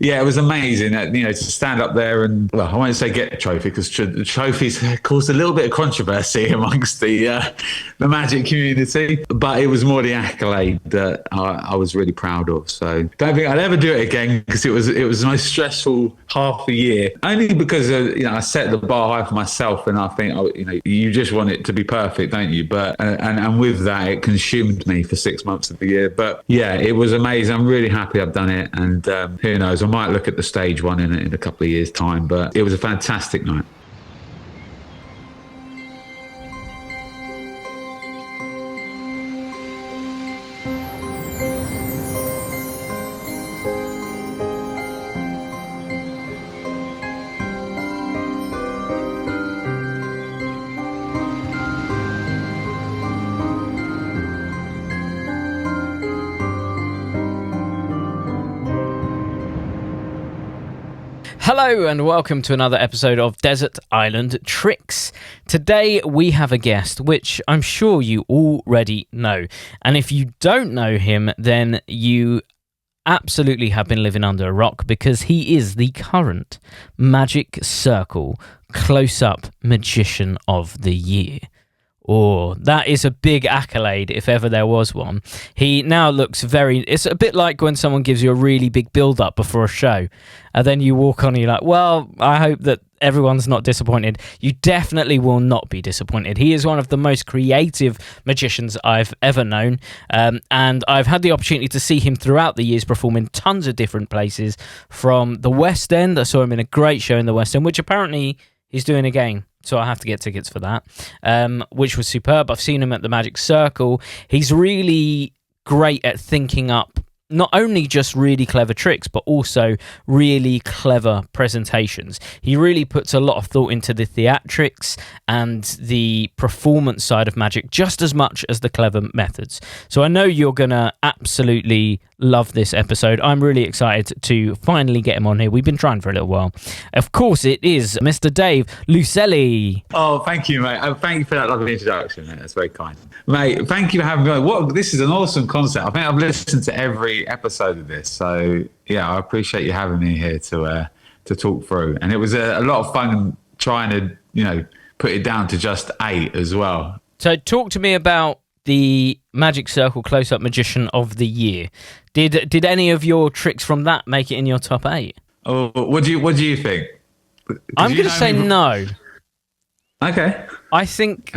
yeah, it was amazing. To stand up there and, well, I won't say get a trophy because the trophies caused a little bit of controversy amongst the Magic community, but it was more the accolade that I was really proud of. So don't think I'd ever do it again because it was the most stressful half a year. Only because I set the bar high for myself, and I think you just want it to be perfect, don't you? But and with that, it consumed me for 6 months of the year. But yeah, it was amazing. I'm really happy I've done it, and who knows, I might look at the stage one in a couple of years' time. But it was a fantastic night. Hello and welcome to another episode of Desert Island Tricks. Today we have a guest which I'm sure you already know, and if you don't know him then you absolutely have been living under a rock, because he is the current Magic Circle Close-Up Magician of the Year. Oh, that is a big accolade if ever there was one. He now looks it's a bit like when someone gives you a really big build-up before a show, and then you walk on and you're like, well, I hope that everyone's not disappointed. You definitely will not be disappointed. He is one of the most creative magicians I've ever known, and I've had the opportunity to see him throughout the years perform in tons of different places, from the West End. I saw him in a great show in the West End, which apparently he's doing again. So I have to get tickets for that, which was superb. I've seen him at the Magic Circle. He's really great at thinking up not only just really clever tricks, but also really clever presentations. He really puts a lot of thought into the theatrics and the performance side of magic just as much as the clever methods. So I know you're going to absolutely love this episode. I'm really excited to finally get him on here. We've been trying for a little while. Of course, it is Mr. Dave Loosley. Oh, thank you, mate. Thank you for that lovely introduction, mate. That's very kind. Mate, thank you for having me on. This is an awesome concept. I think I've listened to every episode of this. So, yeah, I appreciate you having me here to talk through. And it was a lot of fun trying to, put it down to just 8 as well. So talk to me about the Magic Circle Close-Up Magician of the Year. Did any of your tricks from that make it in your top 8? Oh, what do you think? I'm going to say no. Okay. I think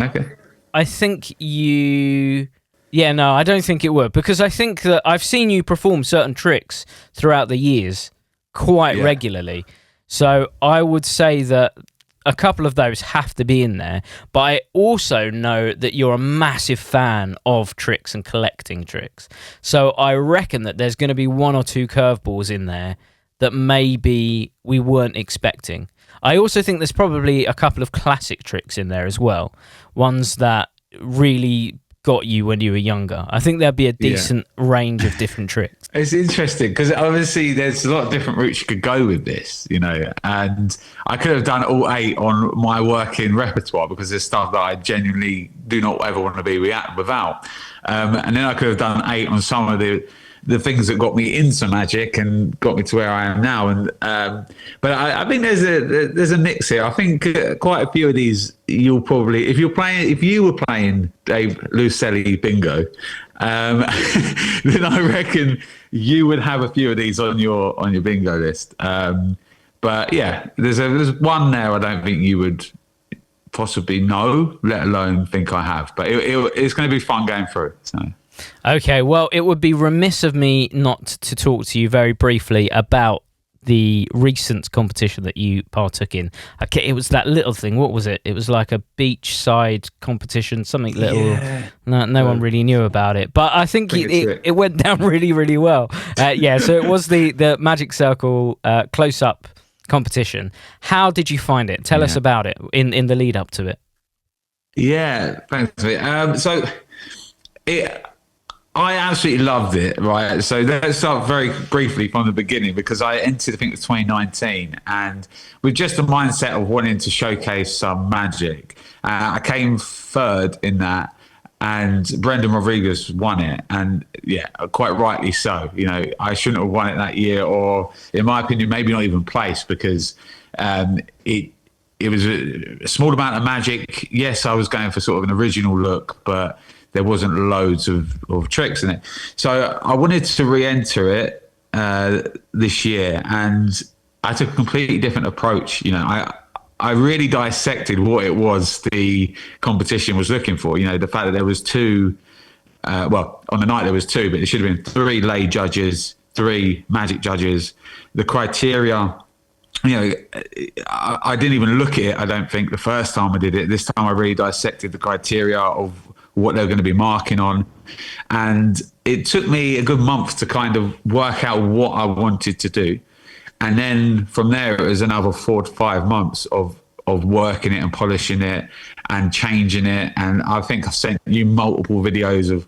you... Yeah, no, I don't think it would, because I think that I've seen you perform certain tricks throughout the years quite regularly. So I would say that a couple of those have to be in there, but I also know that you're a massive fan of tricks and collecting tricks. So I reckon that there's going to be 1 or 2 curveballs in there that maybe we weren't expecting. I also think there's probably a couple of classic tricks in there as well, ones that really got you when you were younger. I think there'd be a decent range of different tricks. It's interesting because obviously there's a lot of different routes you could go with this, and I could have done all 8 on my working repertoire because there's stuff that I genuinely do not ever want to be without. And then I could have done 8 on some of the things that got me into magic and got me to where I am now. And but I think there's a mix here. I think quite a few of these you'll probably, if you were playing Dave Loosley bingo, then I reckon you would have a few of these on your bingo list. But yeah, there's one there I don't think you would possibly know, let alone think I have. But it's going to be fun going through. So. Okay, well, it would be remiss of me not to talk to you very briefly about the recent competition that you partook in. Okay, it was that little thing. What was it? It was like a beachside competition, something little. Yeah. No one really knew about it, but I think it went down really, really well. So it was the Magic Circle close-up competition. How did you find it? Tell us about it in the lead up to it. Yeah, thanks. I absolutely loved it, right? So let's start very briefly from the beginning, because I entered, I think it was 2019, and with just the mindset of wanting to showcase some magic. I came third in that, and Brendan Rodriguez won it, and yeah, quite rightly so. You know, I shouldn't have won it that year, or in my opinion, maybe not even placed, because it was a small amount of magic. Yes, I was going for sort of an original look, but there wasn't loads of tricks in it. So I wanted to re-enter it this year, and I took a completely different approach. You know, I really dissected what it was the competition was looking for. You know, the fact that there was two, well, on the night there was two, but there should have been 3 lay judges, 3 magic judges. The criteria, you know, I didn't even look at it, I don't think, the first time I did it. This time I really dissected the criteria of what they were going to be marking on. And it took me a good month to kind of work out what I wanted to do. And then from there, it was another 4 to 5 months of working it and polishing it and changing it. And I think I've sent you multiple videos of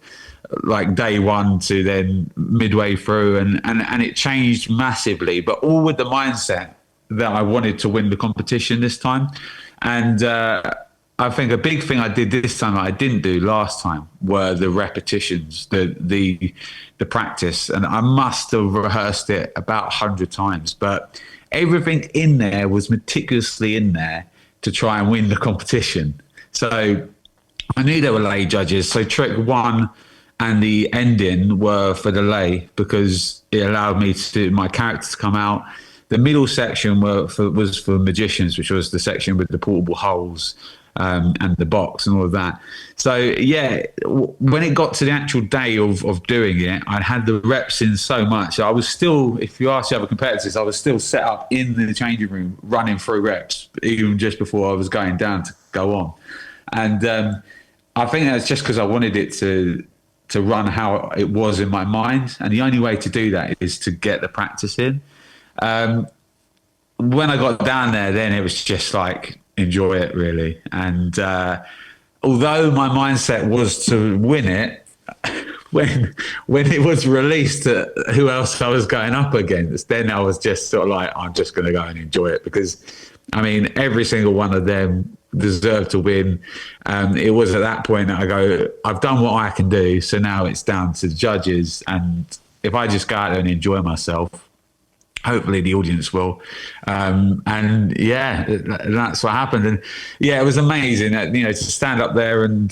like day one to then midway through, and it changed massively, but all with the mindset that I wanted to win the competition this time. And I think a big thing I did this time that I didn't do last time were the repetitions, the practice. And I must have rehearsed it about 100 times, but everything in there was meticulously in there to try and win the competition. So I knew there were lay judges. So trick 1 and the ending were for the lay, because it allowed me to my character to come out. The middle section was for magicians, which was the section with the portable holes and the box and all of that. So yeah, when it got to the actual day of doing it, I had the reps in so much. I was still, if you ask the other competitors, I was still set up in the changing room running through reps, even just before I was going down to go on. And I think that's just because I wanted it to run how it was in my mind. And the only way to do that is to get the practice in. When I got down there, then it was just like, enjoy it, really. And although my mindset was to win it, when it was released, who else I was going up against, then I was just sort of like, I'm just going to go and enjoy it, because I mean, every single one of them deserved to win. It was at that point that I go, I've done what I can do, so now it's down to the judges. And if I just go out there and enjoy myself, hopefully the audience will. And yeah, that's what happened. And yeah, it was amazing that, you know, to stand up there and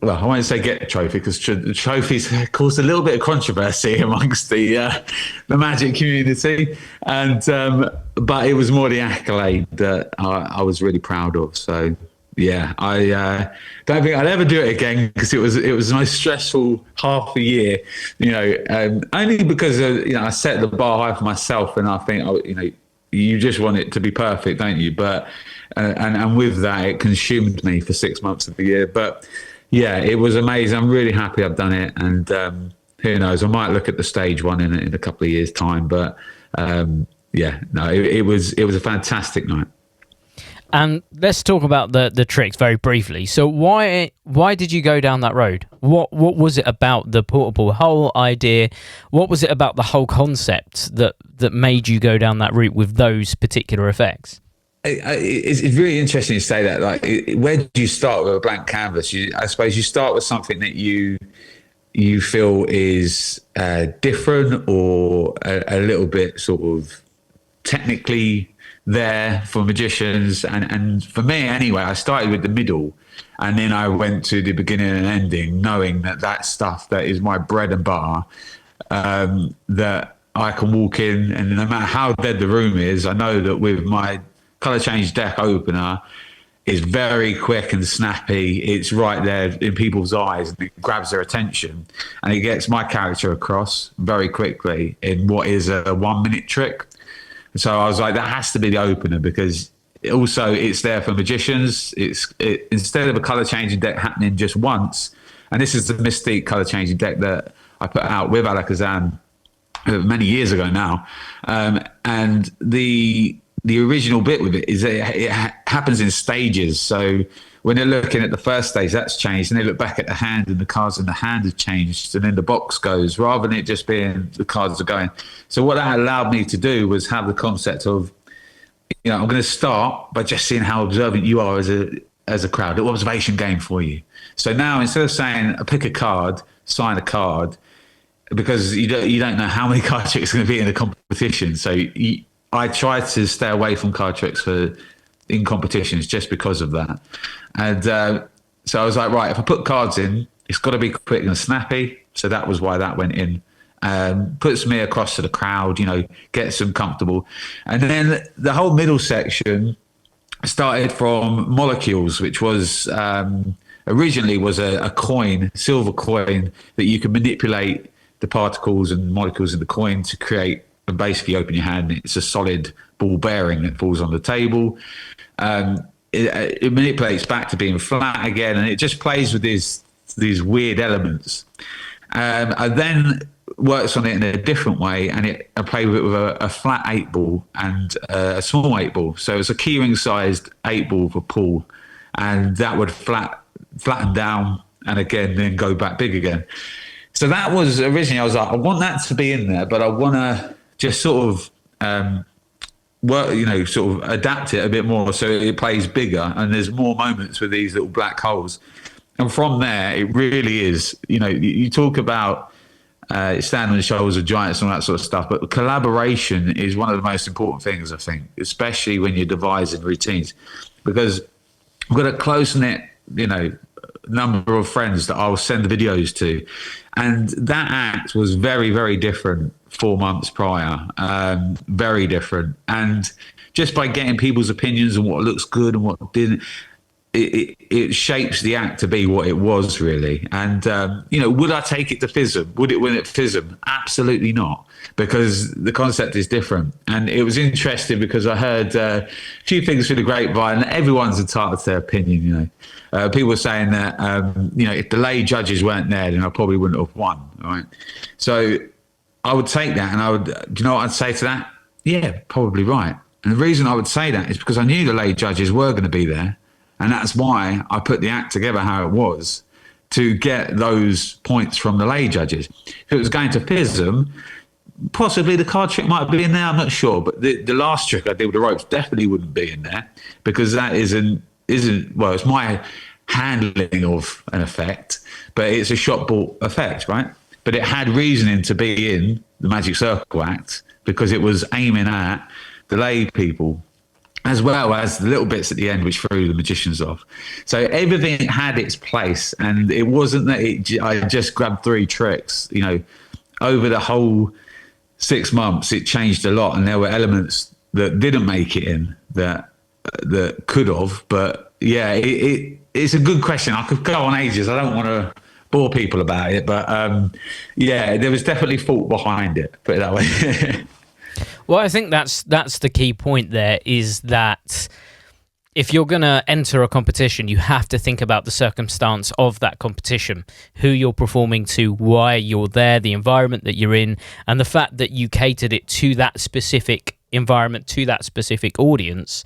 well, I won't say get a trophy, because the trophies caused a little bit of controversy amongst the magic community. And but it was more the accolade that I was really proud of. So yeah, I don't think I'd ever do it again, because it was the most stressful half a year, you know, only because you know, I set the bar high for myself, and I think, you know, you just want it to be perfect, don't you? But and with that, it consumed me for 6 months of the year. But yeah, it was amazing. I'm really happy I've done it, and who knows, I might look at the stage one in a couple of years' time. But yeah, no, it was a fantastic night. And let's talk about the tricks very briefly. So why did you go down that road? What was it about the portable hole idea? What was it about the whole concept that made you go down that route with those particular effects? It's really interesting to say that. Like, where do you start with a blank canvas? I suppose you start with something that you feel is different, or a little bit sort of technically there for magicians, and for me anyway, I started with the middle, and then I went to the beginning and ending, knowing that stuff that is my bread and butter, that I can walk in, and no matter how dead the room is, I know that with my color change deck opener, is very quick and snappy. It's right there in people's eyes, and it grabs their attention, and it gets my character across very quickly in what is a 1 minute trick. So I was like, that has to be the opener, because also it's there for magicians. Instead of a color changing deck happening just once, and this is the Mystique color changing deck that I put out with Alakazam many years ago now, and the original bit with it is that it happens in stages. So when they're looking at the first stage, that's changed, and they look back at the hand, and the cards in the hand have changed, and then the box goes, rather than it just being the cards are going. So what that allowed me to do was have the concept of, you know, I'm going to start by just seeing how observant you are as as a crowd, little observation game for you. So now instead of saying pick a card, sign a card, because you don't know how many card tricks are going to be in a competition. So I try to stay away from card tricks in competitions just because of that. And so I was like, right, if I put cards in, it's got to be quick and snappy. So that was why that went in. Puts me across to the crowd, gets them comfortable. And then the whole middle section started from molecules, which was originally was a coin, silver coin, that you can manipulate the particles and molecules in the coin to create, and basically open your hand. It's a solid ball bearing that falls on the table. It manipulates back to being flat again, and it just plays with these weird elements. And then works on it in a different way, and I play with it with a flat 8 ball and a small 8 ball. So it's a keyring sized 8 ball for pool, and that would flatten down and again then go back big again. So that was originally, I was like, I want that to be in there, but I want to just sort of work, sort of adapt it a bit more so it plays bigger and there's more moments with these little black holes. And from there, it really is, you talk about stand on the shoulders of giants and all that sort of stuff, but collaboration is one of the most important things, I think, especially when you're devising routines, because I've got a close-knit, number of friends that I'll send the videos to, and that act was very, very different 4 months prior, very different. And just by getting people's opinions on what looks good and what didn't, it shapes the act to be what it was, really. And would I take it to FISM? Would it win at FISM? Absolutely not, because the concept is different. And it was interesting because I heard a few things through the grapevine. Everyone's entitled to their opinion. People were saying that if the lay judges weren't there, then I probably wouldn't have won. Right? So I would take that, and do you know what I'd say to that? Yeah, probably right. And the reason I would say that is because I knew the lay judges were going to be there. And that's why I put the act together how it was, to get those points from the lay judges. If it was going to FISM, possibly the card trick might be in there, I'm not sure. But the last trick I did with the ropes definitely wouldn't be in there, because that isn't well, it's my handling of an effect, but it's a shot ball effect, right? But it had reasoning to be in the Magic Circle act because it was aiming at the lay people, as well as the little bits at the end which threw the magicians off. So everything had its place, and it wasn't that I just grabbed 3 tricks. Over the whole 6 months, it changed a lot, and there were elements that didn't make it in that could have. But yeah, it's a good question. I could go on ages. I don't want to bore people about it, but yeah, there was definitely thought behind it. Put it that way. Well, I think that's the key point there, is that if you're going to enter a competition, you have to think about the circumstance of that competition, who you're performing to, why you're there, the environment that you're in, and the fact that you catered it to that specific environment, to that specific audience.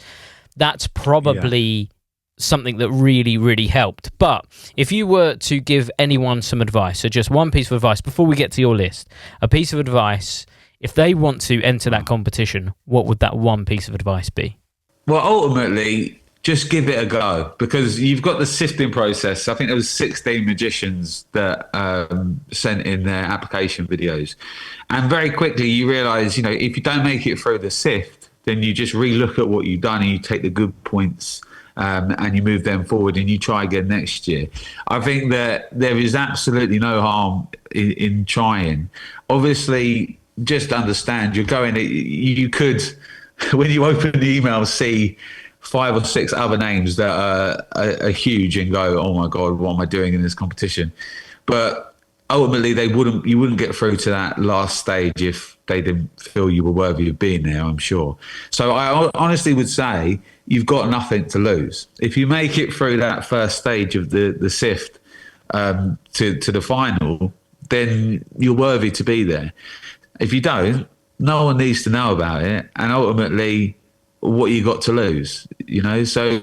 That's probably something that really, really helped. But if you were to give anyone some advice, so just one piece of advice before we get to your list, a piece of advice, if they want to enter that competition, what would that one piece of advice be? Well, ultimately, just give it a go, because you've got the sifting process. I think there was 16 magicians that sent in their application videos. And very quickly you realise, if you don't make it through the sift, then you just re-look at what you've done and you take the good points and you move them forward and you try again next year. I think that there is absolutely no harm in trying. Obviously, just understand you could, when you open the email, see 5 or 6 other names that are huge and go, oh my God, what am I doing in this competition? But ultimately you wouldn't get through to that last stage if they didn't feel you were worthy of being there, I'm sure. So I honestly would say you've got nothing to lose. If you make it through that first stage of the sift to the final, then you're worthy to be there. If you don't, no one needs to know about it. And ultimately, what you got to lose, So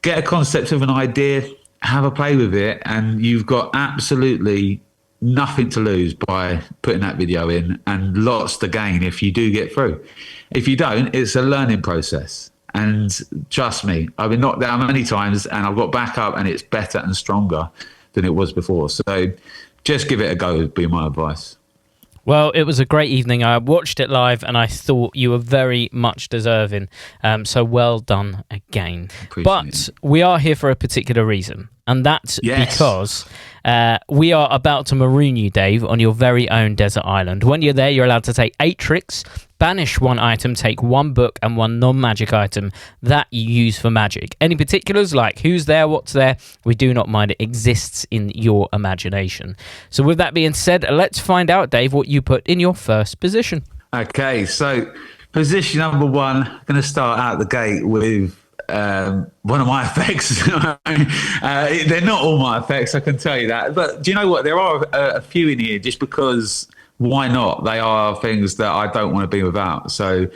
get a concept of an idea, have a play with it, and you've got absolutely nothing to lose by putting that video in, and lots to gain if you do get through. If you don't, it's a learning process. And trust me, I've been knocked down many times and I've got back up and it's better and stronger than it was before. So just give it a go would be my advice. Well, it was a great evening. I watched it live and I thought you were very much deserving. So well done again. But we are here for a particular reason. And that's because we are about to maroon you, Dave, on your very own desert island. When you're there, you're allowed to take 8 tricks, banish 1 item, take 1 book and 1 non-magic item that you use for magic. Any particulars like who's there, what's there, we do not mind. It exists in your imagination. So with that being said, let's find out, Dave, what you put in your first position. Okay, so position number 1, I'm going to start out the gate with one of my effects. They're not all my effects, I can tell you that. But do you know what? There are a few in here just because why not? They are things that I don't want to be without. So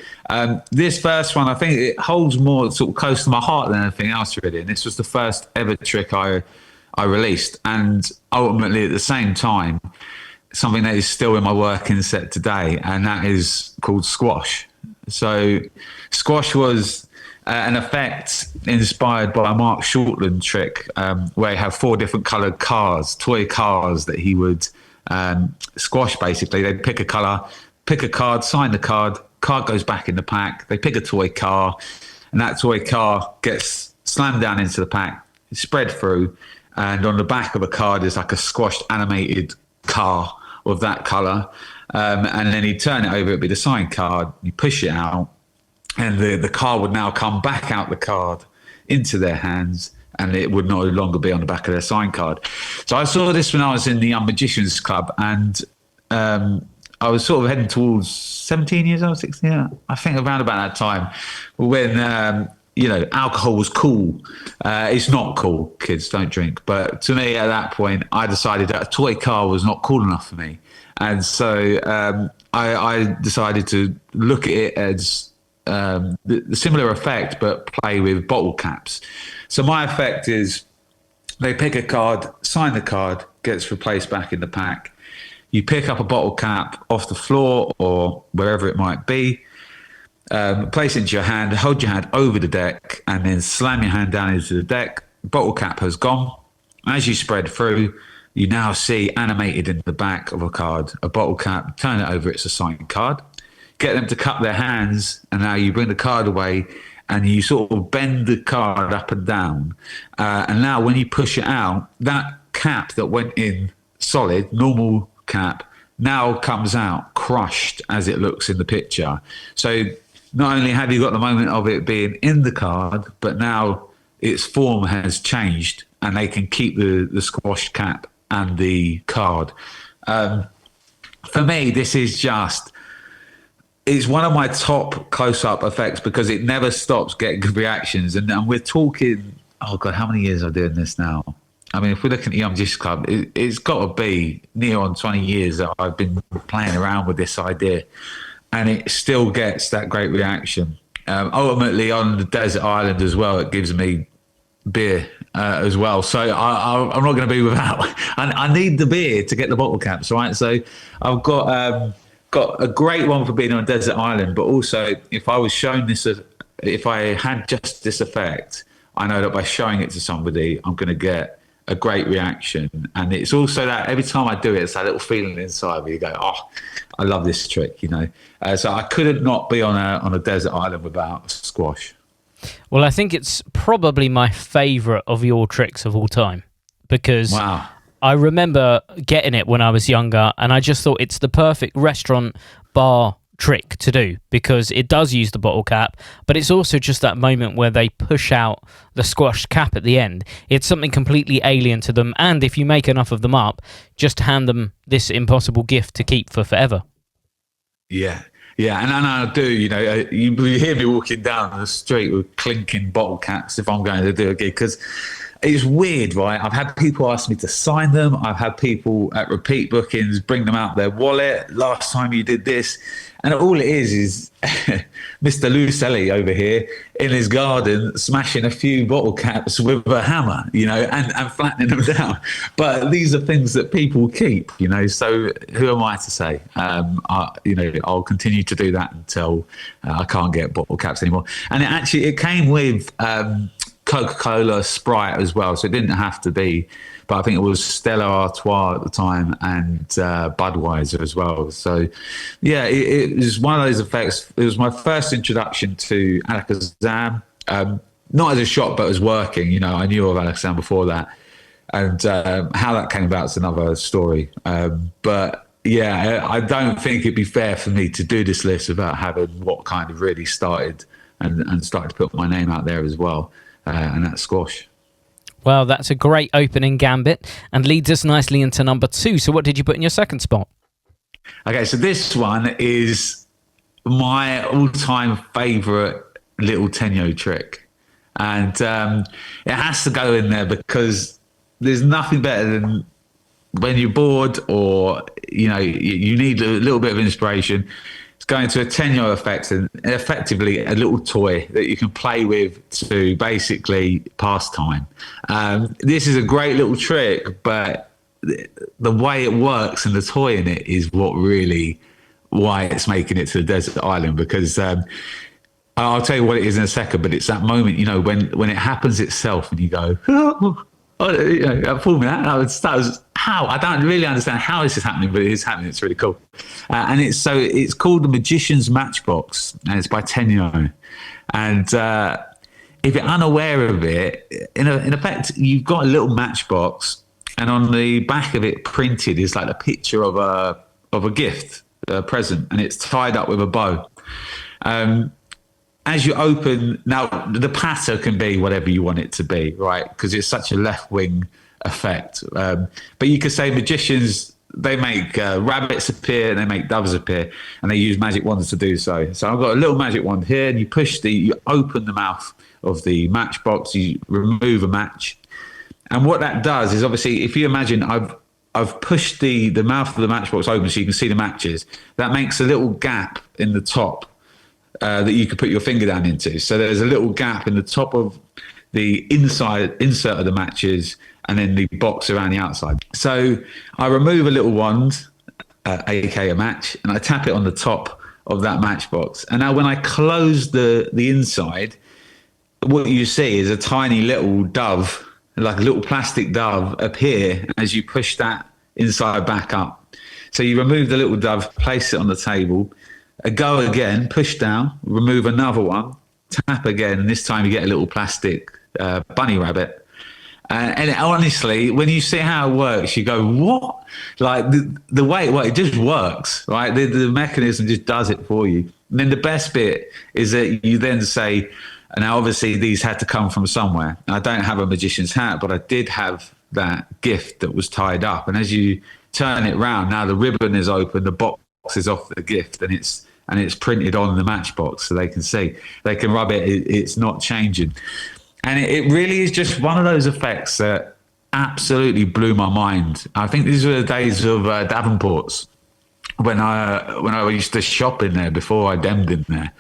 this first one, I think it holds more sort of close to my heart than anything else really. And this was the first ever trick I released. And ultimately at the same time, something that is still in my working set today. And that is called squash. So squash was an effect inspired by a Mark Shortland trick where he had 4 different coloured cars, toy cars that he would squash basically. They'd pick a colour, pick a card, sign the card goes back in the pack, they pick a toy car, and that toy car gets slammed down into the pack, spread through, and on the back of a card is like a squashed animated car of that colour. And then he'd turn it over, it'd be the signed card, you push it out, and the card would now come back out the card into their hands, and it would no longer be on the back of their sign card. So I saw this when I was in the Young Magicians Club, and I was sort of heading towards 17 years old, 16, I think around about that time, when alcohol was cool. It's not cool, kids, don't drink. But to me, at that point, I decided that a toy car was not cool enough for me. And so I decided to look at it as the similar effect, but play with bottle caps. So my effect is they pick a card, sign the card, gets replaced back in the pack. You pick up a bottle cap off the floor or wherever it might be, place it into your hand, hold your hand over the deck, and then slam your hand down into the deck. Bottle cap has gone. As you spread through, you now see animated in the back of a card, a bottle cap, turn it over, it's a signed card. Get them to cup their hands, and now you bring the card away and you sort of bend the card up and down. And now when you push it out, that cap that went in solid, normal cap, now comes out crushed as it looks in the picture. So not only have you got the moment of it being in the card, but now its form has changed and they can keep the squashed cap and the card. For me, this is just... it's one of my top close-up effects because it never stops getting good reactions. And we're talking, oh God, how many years I'm doing this now? I mean, if we look at the Young Magicians Club, it's got to be near on 20 years that I've been playing around with this idea. And it still gets that great reaction. Ultimately, on the desert island as well, it gives me beer as well. So I'm not going to be without. I need the beer to get the bottle caps, right? So I've got a great one for being on a desert island, but also if I was shown this, if I had just this effect, I know that by showing it to somebody, I'm going to get a great reaction. And it's also that every time I do it, it's that little feeling inside where you go, oh, I love this trick, So I couldn't not be on a desert island without squash. Well, I think it's probably my favourite of your tricks of all time because wow. I remember getting it when I was younger, and I just thought it's the perfect restaurant bar trick to do because it does use the bottle cap, but it's also just that moment where they push out the squashed cap at the end. It's something completely alien to them, and if you make enough of them up, just hand them this impossible gift to keep for forever. Yeah, and I do, you hear me walking down the street with clinking bottle caps if I'm going to do a gig because it's weird, right? I've had people ask me to sign them. I've had people at repeat bookings bring them out their wallet. Last time you did this. And all it is Mr. Loosley over here in his garden smashing a few bottle caps with a hammer, and flattening them down. But these are things that people keep, so who am I to say? I'll continue to do that until I can't get bottle caps anymore. And it came with Coca-Cola, Sprite as well, so it didn't have to be, but I think it was Stella Artois at the time and Budweiser as well. So yeah, it was one of those effects. It was my first introduction to Alakazam, not as a shop but as working. I knew of Alakazam before that, and how that came about is another story. But yeah, I don't think it'd be fair for me to do this list without having what kind of really started and started to put my name out there as well. And that's squash. Well, that's a great opening gambit and leads us nicely into number 2. So what did you put in your second spot? Okay, so this one is my all-time favourite little Tenyo trick. And it has to go in there because there's nothing better than when you're bored or, you need a little bit of inspiration. It's going to a Tenyo effect and effectively a little toy that you can play with to basically pass time. This is a great little trick, but the way it works and the toy in it is why it's making it to the desert island, because I'll tell you what it is in a second, but it's that moment, when it happens itself and you go, pull me out. That was how I don't really understand how this is happening, but it is happening. It's really cool, and it's called the Magician's Matchbox, and it's by Tenyo. And if you're unaware of it, in effect, you've got a little matchbox, and on the back of it printed is like a picture of a gift, a present, and it's tied up with a bow. As you open, now the patter can be whatever you want it to be, right? Because it's such a left-wing effect. But you could say magicians, they make rabbits appear and they make doves appear, and they use magic wands to do so. So I've got a little magic wand here, and you open the mouth of the matchbox, you remove a match. And what that does is, obviously, if you imagine I've pushed the mouth of the matchbox open so you can see the matches, that makes a little gap in the top that you could put your finger down into. So there's a little gap in the top of the insert of the matches and then the box around the outside. So I remove a little wand, aka a match, and I tap it on the top of that matchbox. And now when I close the inside, what you see is a tiny little dove, like a little plastic dove, appear as you push that inside back up. So you remove the little dove, place it on the table, go again, push down, remove another one, tap again, and this time you get a little plastic bunny rabbit. And honestly, when you see how it works, you go, what? Like the way it works, it just works, right? The mechanism just does it for you. And then the best bit is that you then say, now obviously these had to come from somewhere. I don't have a magician's hat, but I did have that gift that was tied up. And as you turn it round, now the ribbon is open, the box is off the gift, and it's printed on the matchbox, so they can see, they can rub it. It's not changing, and it really is just one of those effects that absolutely blew my mind. I think these were the days of Davenport's when I used to shop in there before I demmed in there,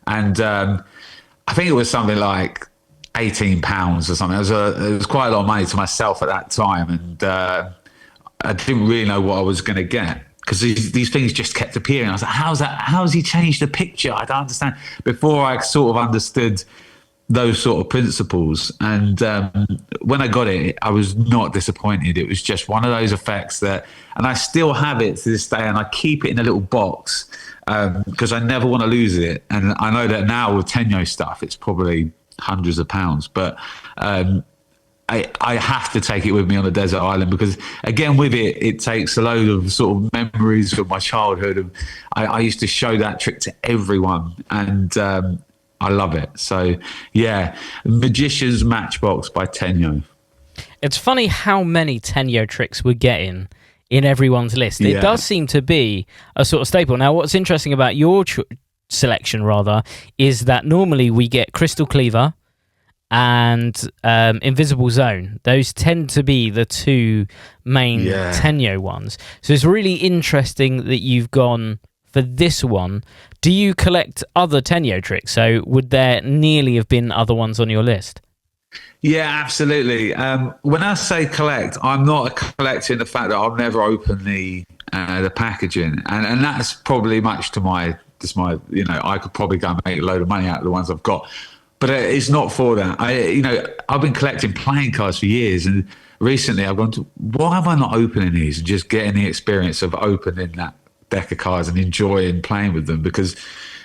and I think it was something like £18 or something. It was quite a lot of money to myself at that time, and I didn't really know what I was going to get, because these things just kept appearing. I was like, how's he changed the picture? I don't understand. Before I sort of understood those sort of principles. And when I got it, I was not disappointed. It was just one of those effects and I still have it to this day, and I keep it in a little box because I never want to lose it. And I know that now with Tenyo stuff, it's probably hundreds of pounds, but I have to take it with me on a desert island, because again, with it takes a load of sort of memories from my childhood. I used to show that trick to everyone, and I love it. So yeah, Magician's Matchbox by Tenyo. It's funny how many Tenyo tricks we're getting in everyone's list. It does seem to be a sort of staple. Now, what's interesting about your selection, rather, is that normally we get Crystal Cleaver, and Invisible Zone. Those tend to be the two main Tenyo ones. So it's really interesting that you've gone for this one. Do you collect other Tenyo tricks? So would there nearly have been other ones on your list? Yeah, absolutely. When I say collect, I'm not a collector in the fact that I'll never open the packaging, and that's probably much to my I could probably go and make a load of money out of the ones I've got, but it's not for that. I've been collecting playing cards for years, and recently I've gone to, why am I not opening these and just getting the experience of opening that deck of cards and enjoying playing with them? Because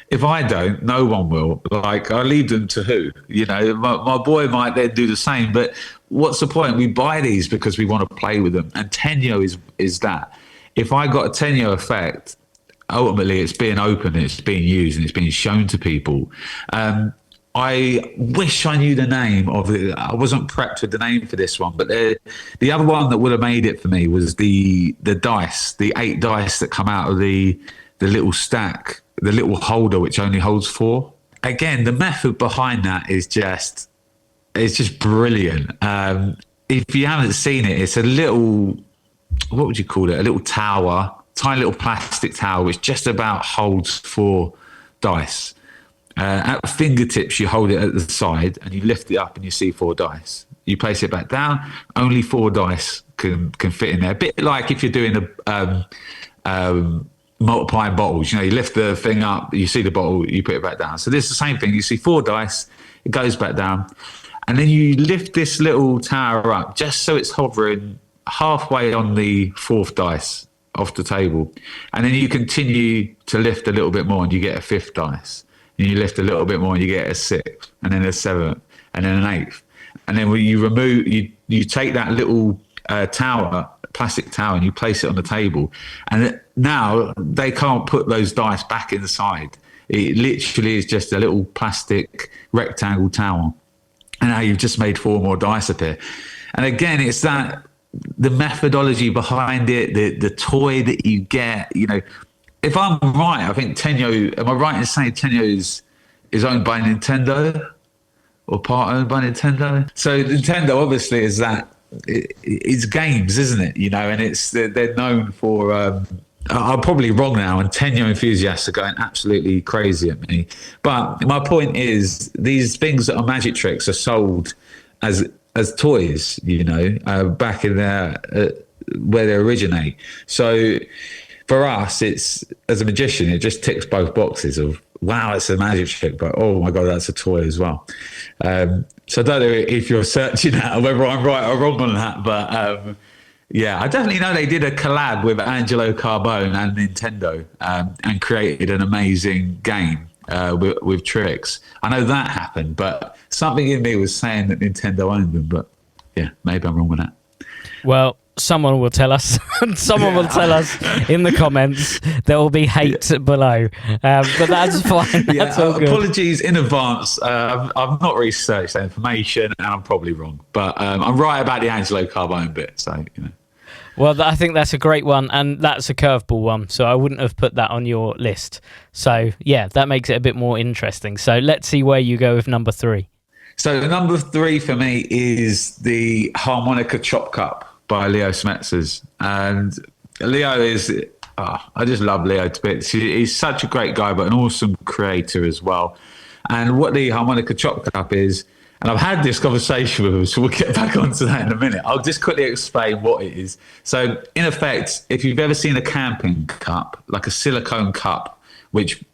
if I don't, no one will. Like, I leave them to who? My boy might then do the same, but what's the point? We buy these because we want to play with them, and Tenyo is that. If I got a Tenyo effect, ultimately it's being open, it's being used, and it's being shown to people. I wish I knew the name of it. I wasn't prepped with the name for this one, but the other one that would have made it for me was the dice, the 8 dice that come out of the little stack, the little holder which only holds 4. Again, the method behind that is just brilliant. If you haven't seen it, it's a little, what would you call it? A little tower, tiny little plastic tower, which just about holds 4 dice. At fingertips, you hold it at the side and you lift it up and you see 4 dice. You place it back down, only 4 dice can fit in there. A bit like if you're doing multiplying bottles, you lift the thing up, you see the bottle, you put it back down. So this is the same thing. You see 4 dice, it goes back down, and then you lift this little tower up just so it's hovering halfway on the 4th dice off the table, and then you continue to lift a little bit more and you get a 5th dice, and you lift a little bit more and you get a 6th, and then a 7th, and then an 8th, and then when you remove, you take that little tower, plastic tower, and you place it on the table, and now they can't put those dice back inside. It literally is just a little plastic rectangle tower, and now you've just made 4 more dice appear. And again, it's that the methodology behind it, the toy that you get. If I'm right, I think Tenyo, am I right in saying Tenyo is owned by Nintendo, or part owned by Nintendo? So Nintendo obviously is that, it's games, isn't it? And they're known for, I'm probably wrong now, and Tenyo enthusiasts are going absolutely crazy at me. But my point is, these things that are magic tricks are sold as toys, back in where they originate. So for us, it's, as a magician, it just ticks both boxes of, wow, it's a magic trick, but oh my God, that's a toy as well. So I don't know if you're searching that or whether I'm right or wrong on that, but yeah, I definitely know they did a collab with Angelo Carbone and Nintendo, and created an amazing game with tricks. I know that happened, but something in me was saying that Nintendo owned them, but yeah, maybe I'm wrong with that. Well, someone will tell us. Someone will tell us in the comments. There will be hate below, but that's fine. That's all good. Apologies in advance. I've not researched that information, and I'm probably wrong, but I'm right about the Angelo Carbone bit. So Well, I think that's a great one, and that's a curveball one, so I wouldn't have put that on your list. So yeah, that makes it a bit more interesting. So let's see where you go with number 3. So number 3 for me is the Harmonica Chop Cup by Leo Smetzers. And Leo is, I just love Leo to bits. He's such a great guy, but an awesome creator as well. And what the Harmonica Chop Cup is, and I've had this conversation with him, so we'll get back onto that in a minute. I'll just quickly explain what it is. So in effect, if you've ever seen a camping cup, like a silicone cup, which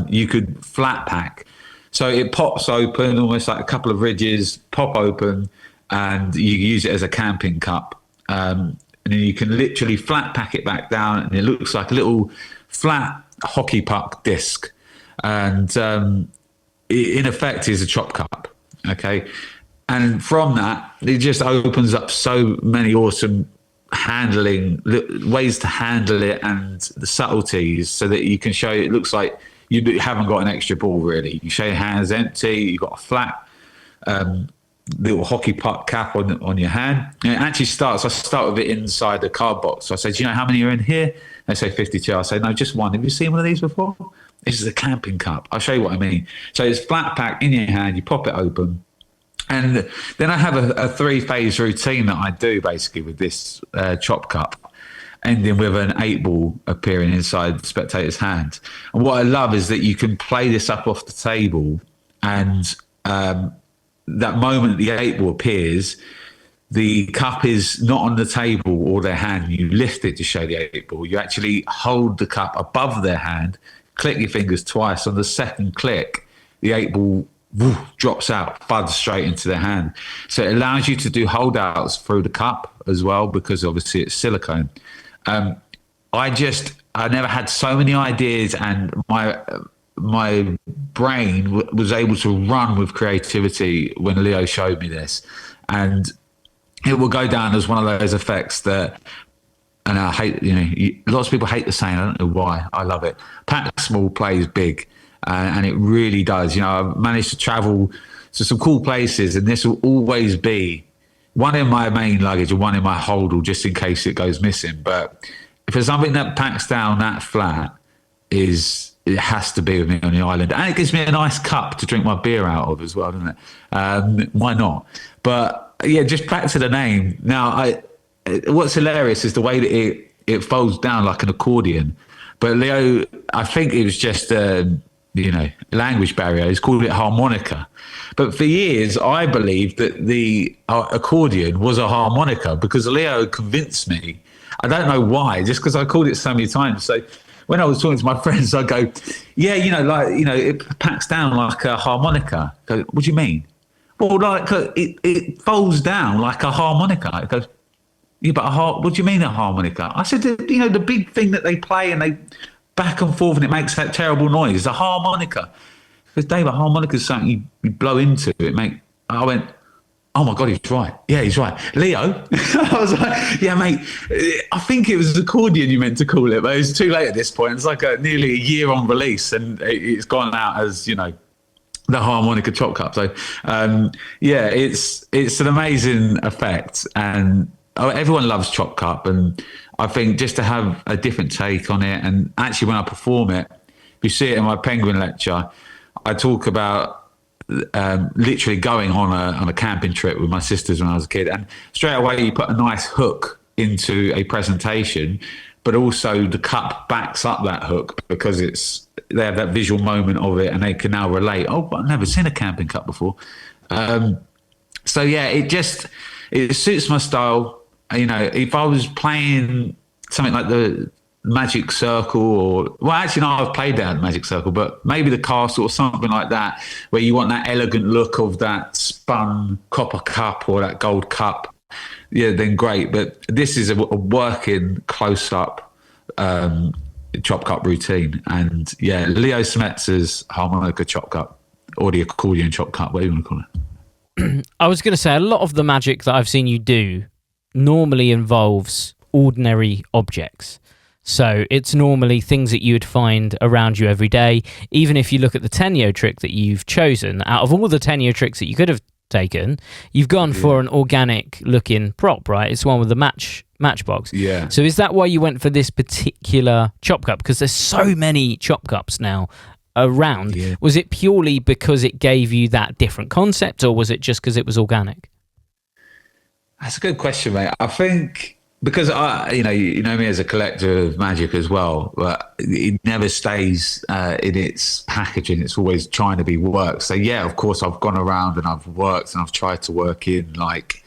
you could flat pack. So it pops open, almost like a couple of ridges, pop open, and you use it as a camping cup. And then you can literally flat pack it back down, and it looks like a little flat hockey puck disc. And it, in effect, is a chop cup. Okay. And from that, it just opens up so many awesome ways to handle it, and the subtleties, so that you can show it looks like you haven't got an extra ball, really. You show your hands empty, you've got a flat little hockey puck cap on your hand. And it actually starts, I start with it inside the card box. So I say, do you know how many are in here? They say 52. I say, no, just one. Have you seen one of these before? This is a camping cup. I'll show you what I mean. So it's flat pack in your hand, you pop it open, And then I have a three-phase routine that I do basically with this chop cup, ending with an 8-ball appearing inside the spectator's hand. And what I love is that you can play this up off the table, and that moment the 8-ball appears, the cup is not on the table or their hand. You lift it to show the 8-ball. You actually hold the cup above their hand, click your fingers twice. On the second click, the 8-ball drops out, thuds straight into their hand. So it allows you to do holdouts through the cup as well, because obviously it's silicone. I never had so many ideas, and my brain was able to run with creativity when Leo showed me this. And it will go down as one of those effects that, and I hate, lots of people hate the saying, I don't know why, I love it. Pack small, plays big. And it really does. I've managed to travel to some cool places, and this will always be one in my main luggage and one in my holdall, just in case it goes missing. But if there's something that packs down that flat, it has to be with me on the island. And it gives me a nice cup to drink my beer out of as well, doesn't it? Why not? But yeah, just back to the name. Now, what's hilarious is the way that it folds down like an accordion. But Leo, I think it was just language barrier. He's called it harmonica. But for years, I believed that the accordion was a harmonica, because Leo convinced me. I don't know why, just because I called it so many times. So when I was talking to my friends, I go, yeah, it packs down like a harmonica. I go, what do you mean? Well, like it folds down like a harmonica. It goes, yeah, but what do you mean a harmonica? I said, the big thing that they play and they back and forth and it makes that terrible noise, a harmonica. Because Dave, a harmonica is something you blow into it. I went, oh my God, he's right. Yeah, he's right. Leo, I was like, yeah, mate, I think it was accordion you meant to call it, but it's too late at this point. It's like nearly a year on release, and it's gone out as, the Harmonica Chop Cup. So, yeah, it's an amazing effect, and everyone loves Chop Cup, and I think just to have a different take on it, and actually when I perform it, if you see it in my Penguin lecture, I talk about literally going on a camping trip with my sisters when I was a kid, and straight away you put a nice hook into a presentation, but also the cup backs up that hook, because they have that visual moment of it, and they can now relate. Oh, but I've never seen a camping cup before. So yeah, it suits my style. If I was playing something like the Magic Circle, I've played that at Magic Circle, but maybe the Castle or something like that, where you want that elegant look of that spun copper cup or that gold cup, yeah, then great. But this is a working close-up chop cup routine, and yeah, Leo Smetzer's Harmonica Chop Cup, or the accordion chop cup, whatever you want to call it. I was going to say, a lot of the magic that I've seen you do normally involves ordinary objects. So it's normally things that you would find around you every day. Even if you look at the Tenyo trick that you've chosen, out of all the Tenyo tricks that you could have taken, you've gone for an organic looking prop, right? It's one with the Matchbox. Yeah. So is that why you went for this particular chop cup? Because there's so many chop cups now around. Yeah. Was it purely because it gave you that different concept, or was it just because it was organic? That's a good question, mate. I think because you know me as a collector of magic as well, but it never stays in its packaging. It's always trying to be worked. So yeah, of course, I've gone around and I've worked and I've tried to work in like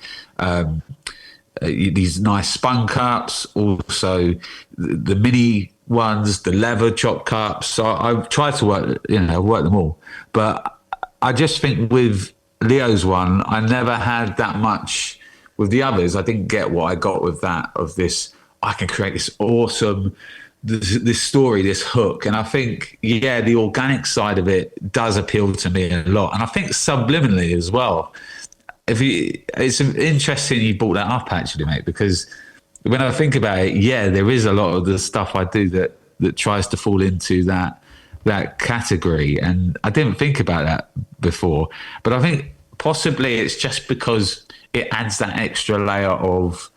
these nice spun cups, also the mini ones, the leather chop cups. So I've tried to work them all. But I just think with Leo's one, I never had that much. With the others, I didn't get what I got with that, of this, I can create this awesome, this story, this hook. And I think, yeah, the organic side of it does appeal to me a lot. And I think subliminally as well. It's interesting you brought that up, actually, mate, because when I think about it, yeah, there is a lot of the stuff I do that tries to fall into that category. And I didn't think about that before. But I think possibly it's just because it adds that extra layer of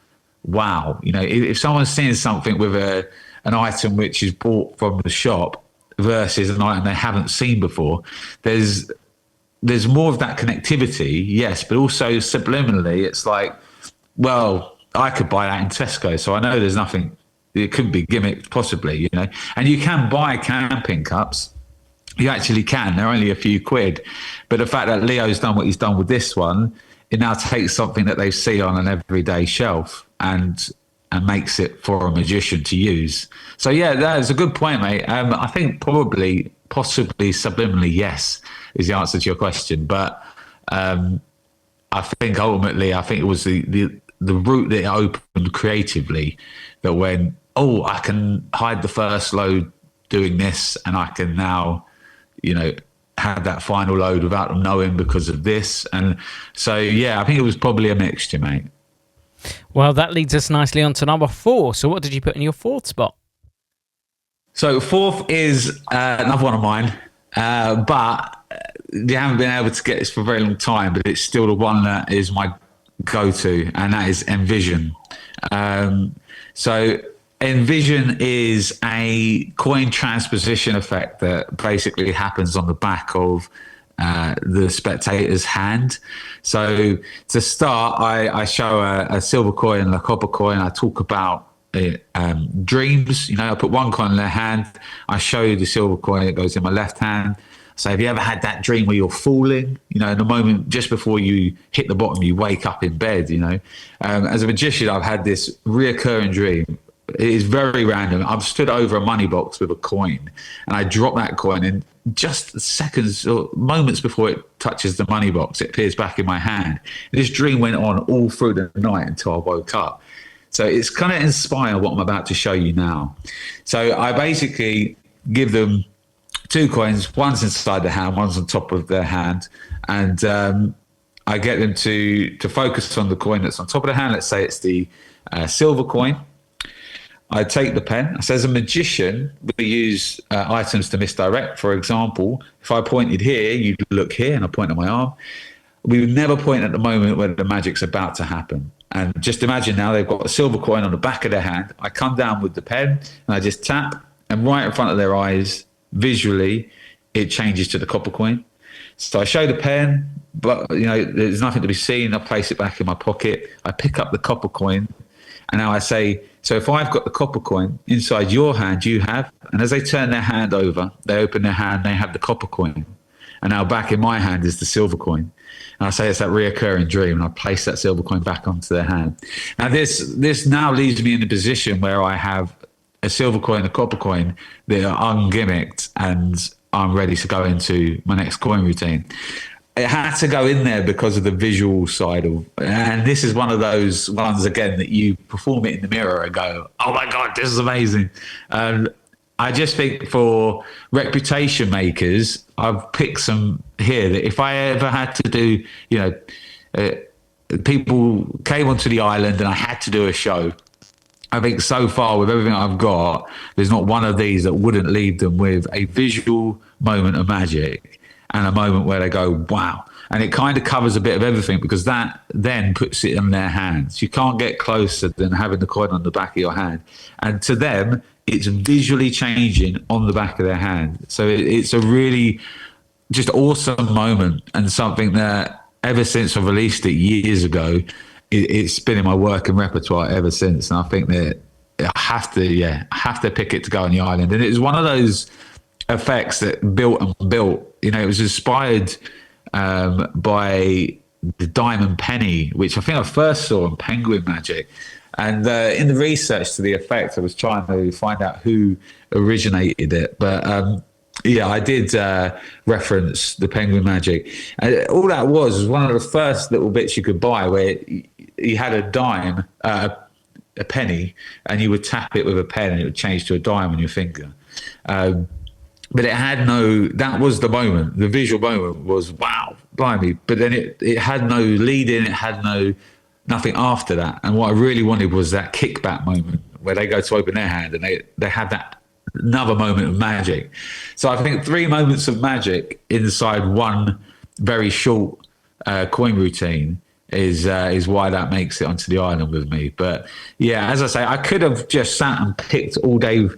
wow. If someone's seeing something with an item which is bought from the shop versus an item they haven't seen before, there's there's more of that connectivity, yes, but also subliminally, it's like, well, I could buy that in Tesco, so I know there's nothing. It could be gimmicked, possibly, you know. And you can buy camping cups. You actually can. They're only a few quid. But the fact that Leo's done what he's done with this one, it now takes something that they see on an everyday shelf and makes it for a magician to use. So yeah, that is a good point, mate. I think possibly subliminally, yes, is the answer to your question. But I think ultimately, it was the route that it opened creatively that went, oh, I can hide the first load doing this, and I can now, you know, have that final load without them knowing because of this. And so, yeah, I think it was probably a mixture, mate. Well, that leads us nicely on to number 4. So what did you put in your 4th spot? So 4th is another one of mine, but you haven't been able to get this for a very long time, but it's still the one that is my go-to, and that is Envision. So Envision is a coin transposition effect that basically happens on the back of the spectator's hand. So to start, I show a silver coin and a copper coin. I talk about dreams. You know, I put one coin in their hand. I show you the silver coin that goes in my left hand. So have you ever had that dream where you're falling? You know, in the moment just before you hit the bottom, you wake up in bed, you know. As a magician, I've had this reoccurring dream. It is very random. I've stood over a money box with a coin, and I drop that coin, and just seconds or moments before it touches the money box, it appears back in my hand. This dream went on all through the night until I woke up. So it's kind of inspired what I'm about to show you now. So I basically give them 2 coins. One's inside the hand, one's on top of their hand, and I get them to focus on the coin that's on top of the hand. Let's say it's the silver coin. I take the pen. So as a magician, we use items to misdirect. For example, if I pointed here, you'd look here, and I point at my arm. We would never point at the moment when the magic's about to happen. And just imagine now they've got a silver coin on the back of their hand. I come down with the pen, and I just tap, and right in front of their eyes, visually, it changes to the copper coin. So I show the pen, but you know, there's nothing to be seen. I place it back in my pocket. I pick up the copper coin, and now I say, so if I've got the copper coin inside your hand, you have, and as they turn their hand over, they open their hand, they have the copper coin. And now back in my hand is the silver coin. And I say it's that reoccurring dream, and I place that silver coin back onto their hand. Now this now leaves me in a position where I have a silver coin and a copper coin that are ungimmicked, and I'm ready to go into my next coin routine. It had to go in there because of the visual side of, and this is one of those ones again that you perform it in the mirror and go, oh my God, this is amazing. I just think for reputation makers, I've picked some here that if I ever had to do, you know, people came onto the island and I had to do a show. I think so far with everything I've got, there's not one of these that wouldn't leave them with a visual moment of magic and a moment where they go, wow. And it kind of covers a bit of everything because that then puts it in their hands. You can't get closer than having the coin on the back of your hand. And to them, it's visually changing on the back of their hand. So it's a really just awesome moment, and something that ever since I released it years ago, it's been in my working repertoire ever since. And I think that I have to pick it to go on the island. And it was one of those effects that built and built. You know, it was inspired by the diamond penny, which I think I first saw in Penguin Magic. And in the research to the effect, I was trying to find out who originated it. But yeah, I did reference the Penguin Magic. All that was one of the first little bits you could buy where you had a dime, a penny, and you would tap it with a pen and it would change to a dime on your finger. But it had no, that was the moment. The visual moment was, wow, blimey. But then it had no lead in, it had nothing after that. And what I really wanted was that kickback moment where they go to open their hand and they have that another moment of magic. So I think 3 moments of magic inside one very short coin routine is why that makes it onto the island with me. But yeah, as I say, I could have just sat and picked all day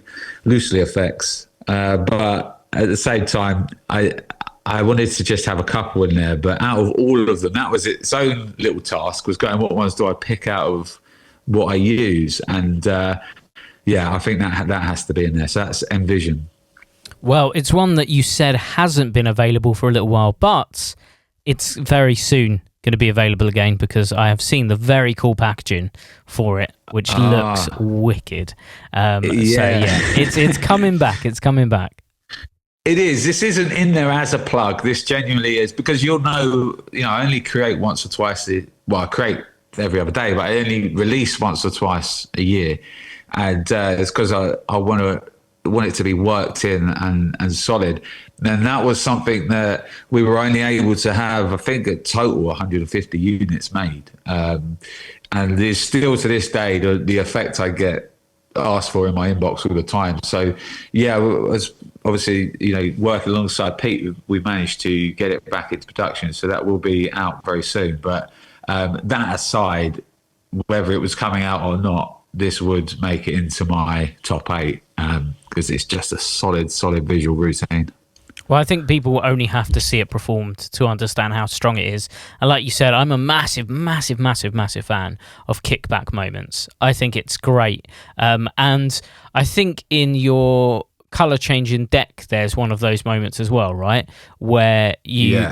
Loosley effects, but at the same time, I I wanted to just have a couple in there, but out of all of them, that was its own little task, was going, what ones do I pick out of what I use? And yeah, I think that has to be in there. So that's Envision. Well, it's one that you said hasn't been available for a little while, but it's very soon going to be available again because I have seen the very cool packaging for it, which looks wicked. So yeah, it's coming back. It's coming back. It is. This isn't in there as a plug. This genuinely is, because you'll know, I only create once or twice. I create every other day, but I only release once or twice a year. And it's because I want it to be worked in and solid. And that was something that we were only able to have, I think, a total 150 units made. And there's still to this day the effect I get asked for in my inbox all the time. So yeah, as obviously working alongside Pete, we managed to get it back into production. So that will be out very soon. But that aside, whether it was coming out or not, this would make it into my top 8 because it's just a solid visual routine. Well, I think people only have to see it performed to understand how strong it is. And like you said, I'm a massive fan of kickback moments. I think it's great. And I think in your color changing deck, there's one of those moments as well, right? Where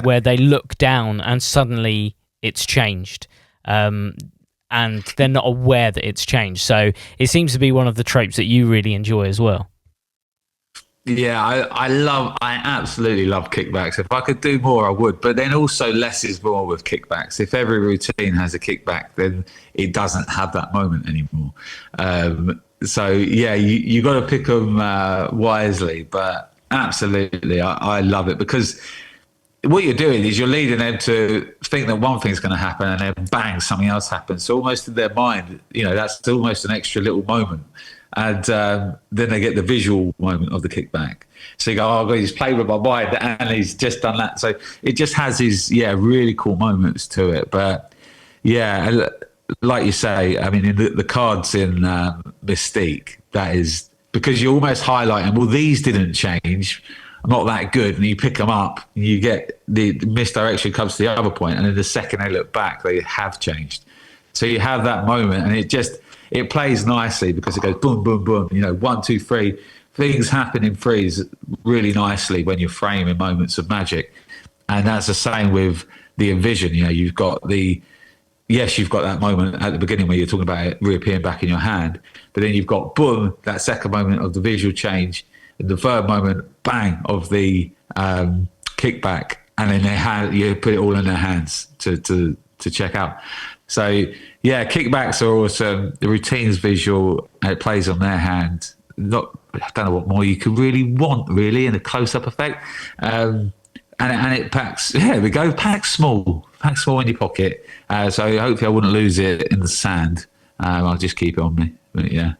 where they look down and suddenly it's changed. And they're not aware that it's changed. So it seems to be one of the tropes that you really enjoy as well. Yeah, I absolutely love kickbacks. If I could do more, I would. But then also less is more with kickbacks. If every routine has a kickback, then it doesn't have that moment anymore. So yeah, you got to pick them wisely. But absolutely, I love it, because what you're doing is you're leading them to think that one thing's going to happen, and then bang, something else happens. So almost in their mind, that's almost an extra little moment. And then they get the visual moment of the kickback. So you go, oh, God, he's played with my mind and he's just done that. So it just has these, really cool moments to it. But yeah, like you say, I mean, in the cards in Mystique, that is because you're almost highlighting, well, these didn't change, not that good, and you pick them up and you get the misdirection comes to the other point, and then the second they look back, they have changed. So you have that moment, and it plays nicely because it goes boom, boom, boom. 1, 2, 3. Things happen in threes really nicely when you're framing moments of magic, and that's the same with the Envision. You've got that moment at the beginning where you're talking about it reappearing back in your hand, but then you've got boom, that second moment of the visual change, and the third moment, bang, of the kickback, and then you put it all in their hands to check out. So yeah, kickbacks are awesome. The routine's visual, and it plays on their hand. I don't know what more you could really want, in a close-up effect. And it packs. Yeah, we go. Packs small in your pocket. So hopefully I wouldn't lose it in the sand. I'll just keep it on me. But yeah,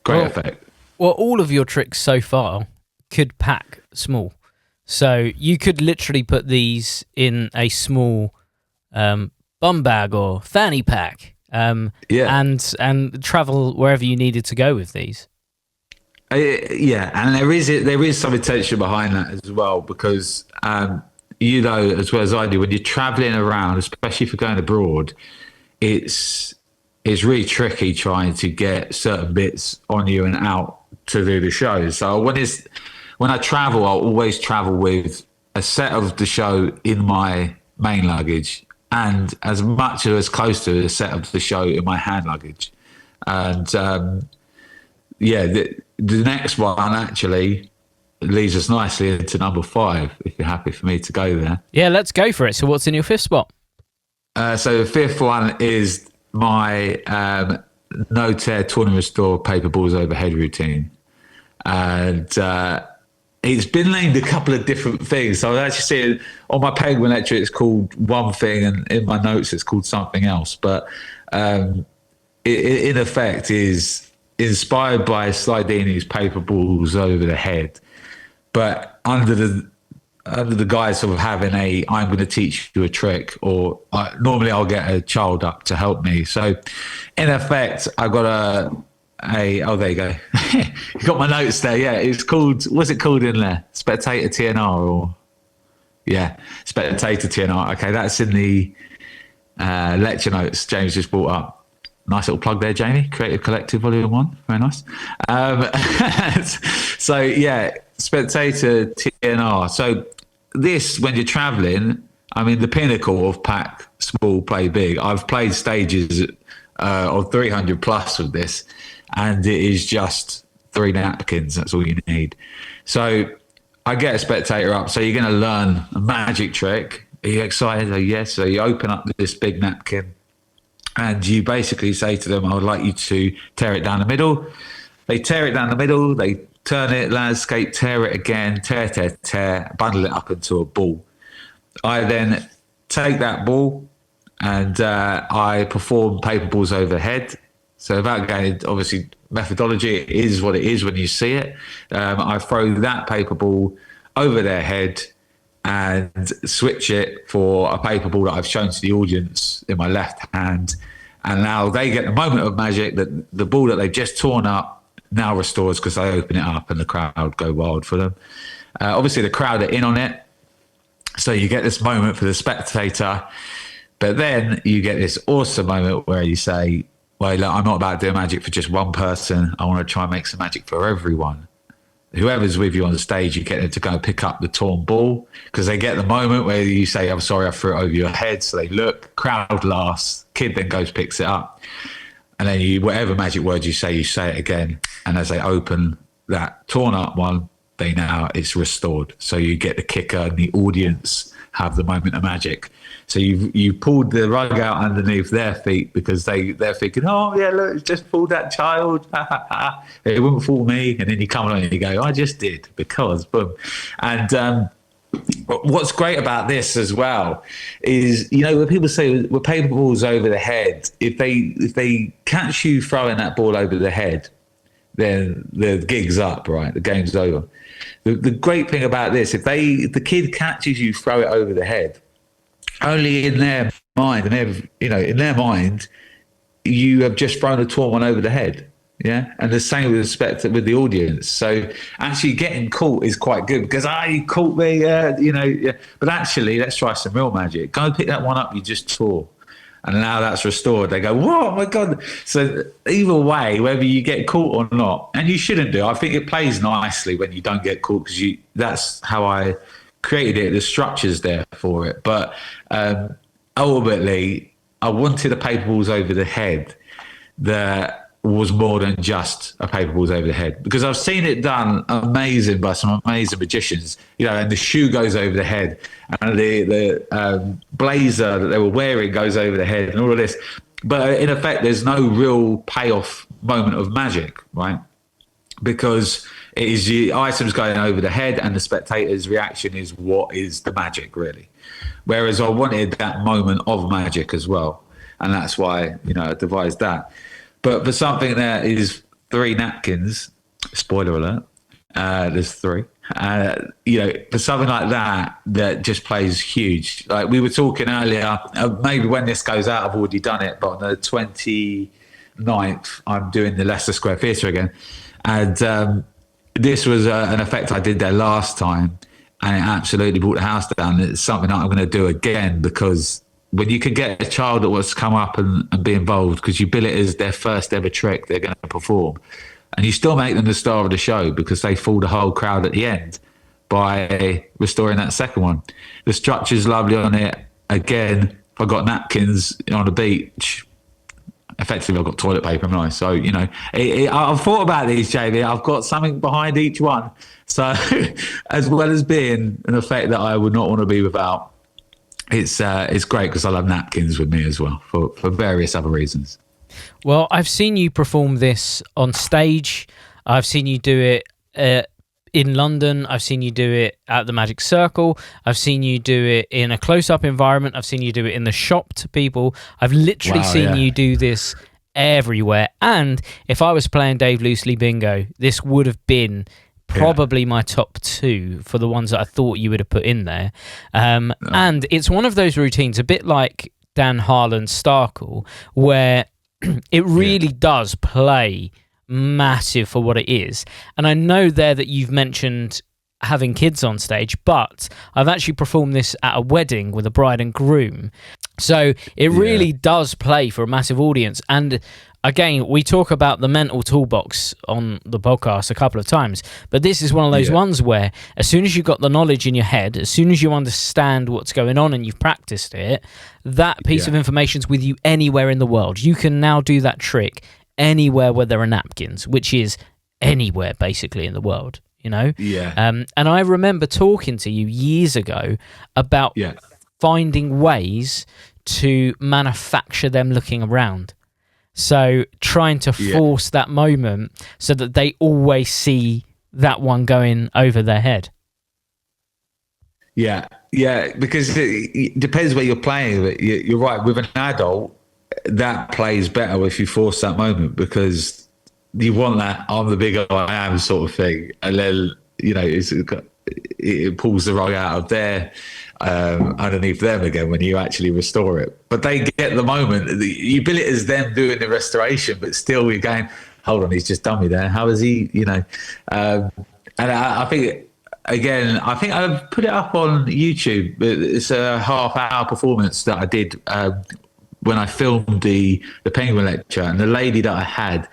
great effect. Well, all of your tricks so far could pack small. So you could literally put these in a small bum bag or fanny pack, and travel wherever you needed to go with these. And there is some intention behind that as well, because as well as I do, when you're traveling around, especially if you're going abroad, it's really tricky trying to get certain bits on you and out to do the show. So when I travel, I'll always travel with a set of the show in my main luggage, and as much or as close to a set of the show in my hand luggage. And the next one actually leads us nicely into number 5, if you're happy for me to go there. Yeah, let's go for it. So what's in your 5th spot? So the 5th one is my no tear torn restore paper balls overhead routine. And it's been named a couple of different things. So I actually see it on my Penguin lecture, it's called one thing, and in my notes it's called something else. But it in effect is inspired by Slidini's paper balls over the head, but under the guise of having I'm going to teach you a trick, or normally I'll get a child up to help me. So in effect, I got oh, there you go. You got my notes there. Yeah, it's called, what's it called in there? Spectator TNR, or Yeah, Spectator TNR. Okay, that's in the lecture notes James just brought up. Nice little plug there, Jamie. Creative Collective Volume 1. Very nice. So, yeah, Spectator TNR. So, this, when you're traveling, I mean, the pinnacle of pack small, play big. I've played stages of 300 plus with this, and it is just 3 napkins. That's all you need. So, I get a spectator up. So, you're going to learn a magic trick. Are you excited? Yes. So, you open up this big napkin. And you basically say to them, I would like you to tear it down the middle. They tear it down the middle, they turn it, landscape, tear it again, tear, bundle it up into a ball. I then take that ball and I perform paper balls overhead. So without going, obviously, methodology is what it is when you see it. I throw that paper ball over their head and switch it for a paper ball that I've shown to the audience in my left hand. And now they get the moment of magic that the ball that they've just torn up now restores because they open it up and the crowd go wild for them. Obviously, the crowd are in on it. So you get this moment for the spectator. But then you get this awesome moment where you say, well, look, I'm not about to do magic for just one person. I want to try and make some magic for everyone. Whoever's with you on the stage, you get them to go and pick up the torn ball because they get the moment where you say, I'm sorry, I threw it over your head. So they look, crowd laughs, kid then goes, picks it up. And then you, whatever magic word you say it again. And as they open that torn up one, it's restored. So you get the kicker and the audience have the moment of magic. So you pulled the rug out underneath their feet because they're thinking, oh yeah, look, it's just pulled that child. It wouldn't fool me. And then you come along and you go, I just did because boom. And what's great about this as well is, when people say we're paper balls over the head, if they catch you throwing that ball over the head, then the gig's up, right? The game's over. The great thing about this, if the kid catches you throw it over the head, only in their mind, in their mind, you have just thrown a torn one over the head. Yeah. And the same with respect with the audience. So actually getting caught is quite good because, you caught me, yeah. But actually, let's try some real magic. Go pick that one up you just tore. And now that's restored. They go, whoa, oh my God. So either way, whether you get caught or not, and you shouldn't do, I think it plays nicely when you don't get caught because that's how I created it. The structure's there for it. But ultimately, I wanted a paper balls over the head that was more than just a paper balls over the head because I've seen it done amazing by some amazing magicians, and the shoe goes over the head and the blazer that they were wearing goes over the head and all of this. But in effect, there's no real payoff moment of magic, right? Because it is the items going over the head and the spectator's reaction is what is the magic really. Whereas I wanted that moment of magic as well. And that's why, I devised that. But for something that is 3 napkins, spoiler alert, there's 3. For something like that just plays huge. Like we were talking earlier, maybe when this goes out, I've already done it, but on the 29th, I'm doing the Leicester Square Theatre again. And this was an effect I did there last time, and it absolutely brought the house down. It's something that I'm going to do again because when you can get a child that wants to come up and be involved because you bill it as their first ever trick they're going to perform, and you still make them the star of the show because they fool the whole crowd at the end by restoring that second one. The structure's lovely on it. Again, if I got napkins on the beach, effectively I've got toilet paper, haven't I? So, I've thought about these, JB. I've got something behind each one. So as well as being an effect that I would not want to be without, it's great because I love napkins with me as well for various other reasons. Well, I've seen you perform this on stage. I've seen you do it in London. I've seen you do it at the Magic Circle. I've seen you do it in a close-up environment. I've seen you do it in the shop to people. I've literally seen you do this everywhere. And if I was playing Dave Loosley Bingo, this would have been probably my top 2 for the ones that I thought you would have put in there. And it's one of those routines, a bit like Dan Harlan's Starkle, where it really does play massive for what it is. And I know there that you've mentioned having kids on stage, but I've actually performed this at a wedding with a bride and groom. So it really does play for a massive audience. And again, we talk about the mental toolbox on the podcast a couple of times, but this is one of those ones where as soon as you've got the knowledge in your head, as soon as you understand what's going on and you've practiced it, that piece of information's with you anywhere in the world. You can now do that trick anywhere where there are napkins, which is anywhere basically in the world, you know? And I remember talking to you years ago about finding ways to manufacture them looking around. So trying to force that moment so that they always see that one going over their head. Yeah, because it depends where you're playing. You're right. With an adult, that plays better if you force that moment, because you want that "I'm the bigger I am" sort of thing, and then it pulls the rug out of there. Underneath them again when you actually restore it, but they get the moment. You bill it as them doing the restoration, but still you're going, hold on, he's just done me there. How is he? And I think again, I think I've put it up on YouTube. It's a half-hour performance that I did when I filmed the Penguin lecture, and the lady that I had.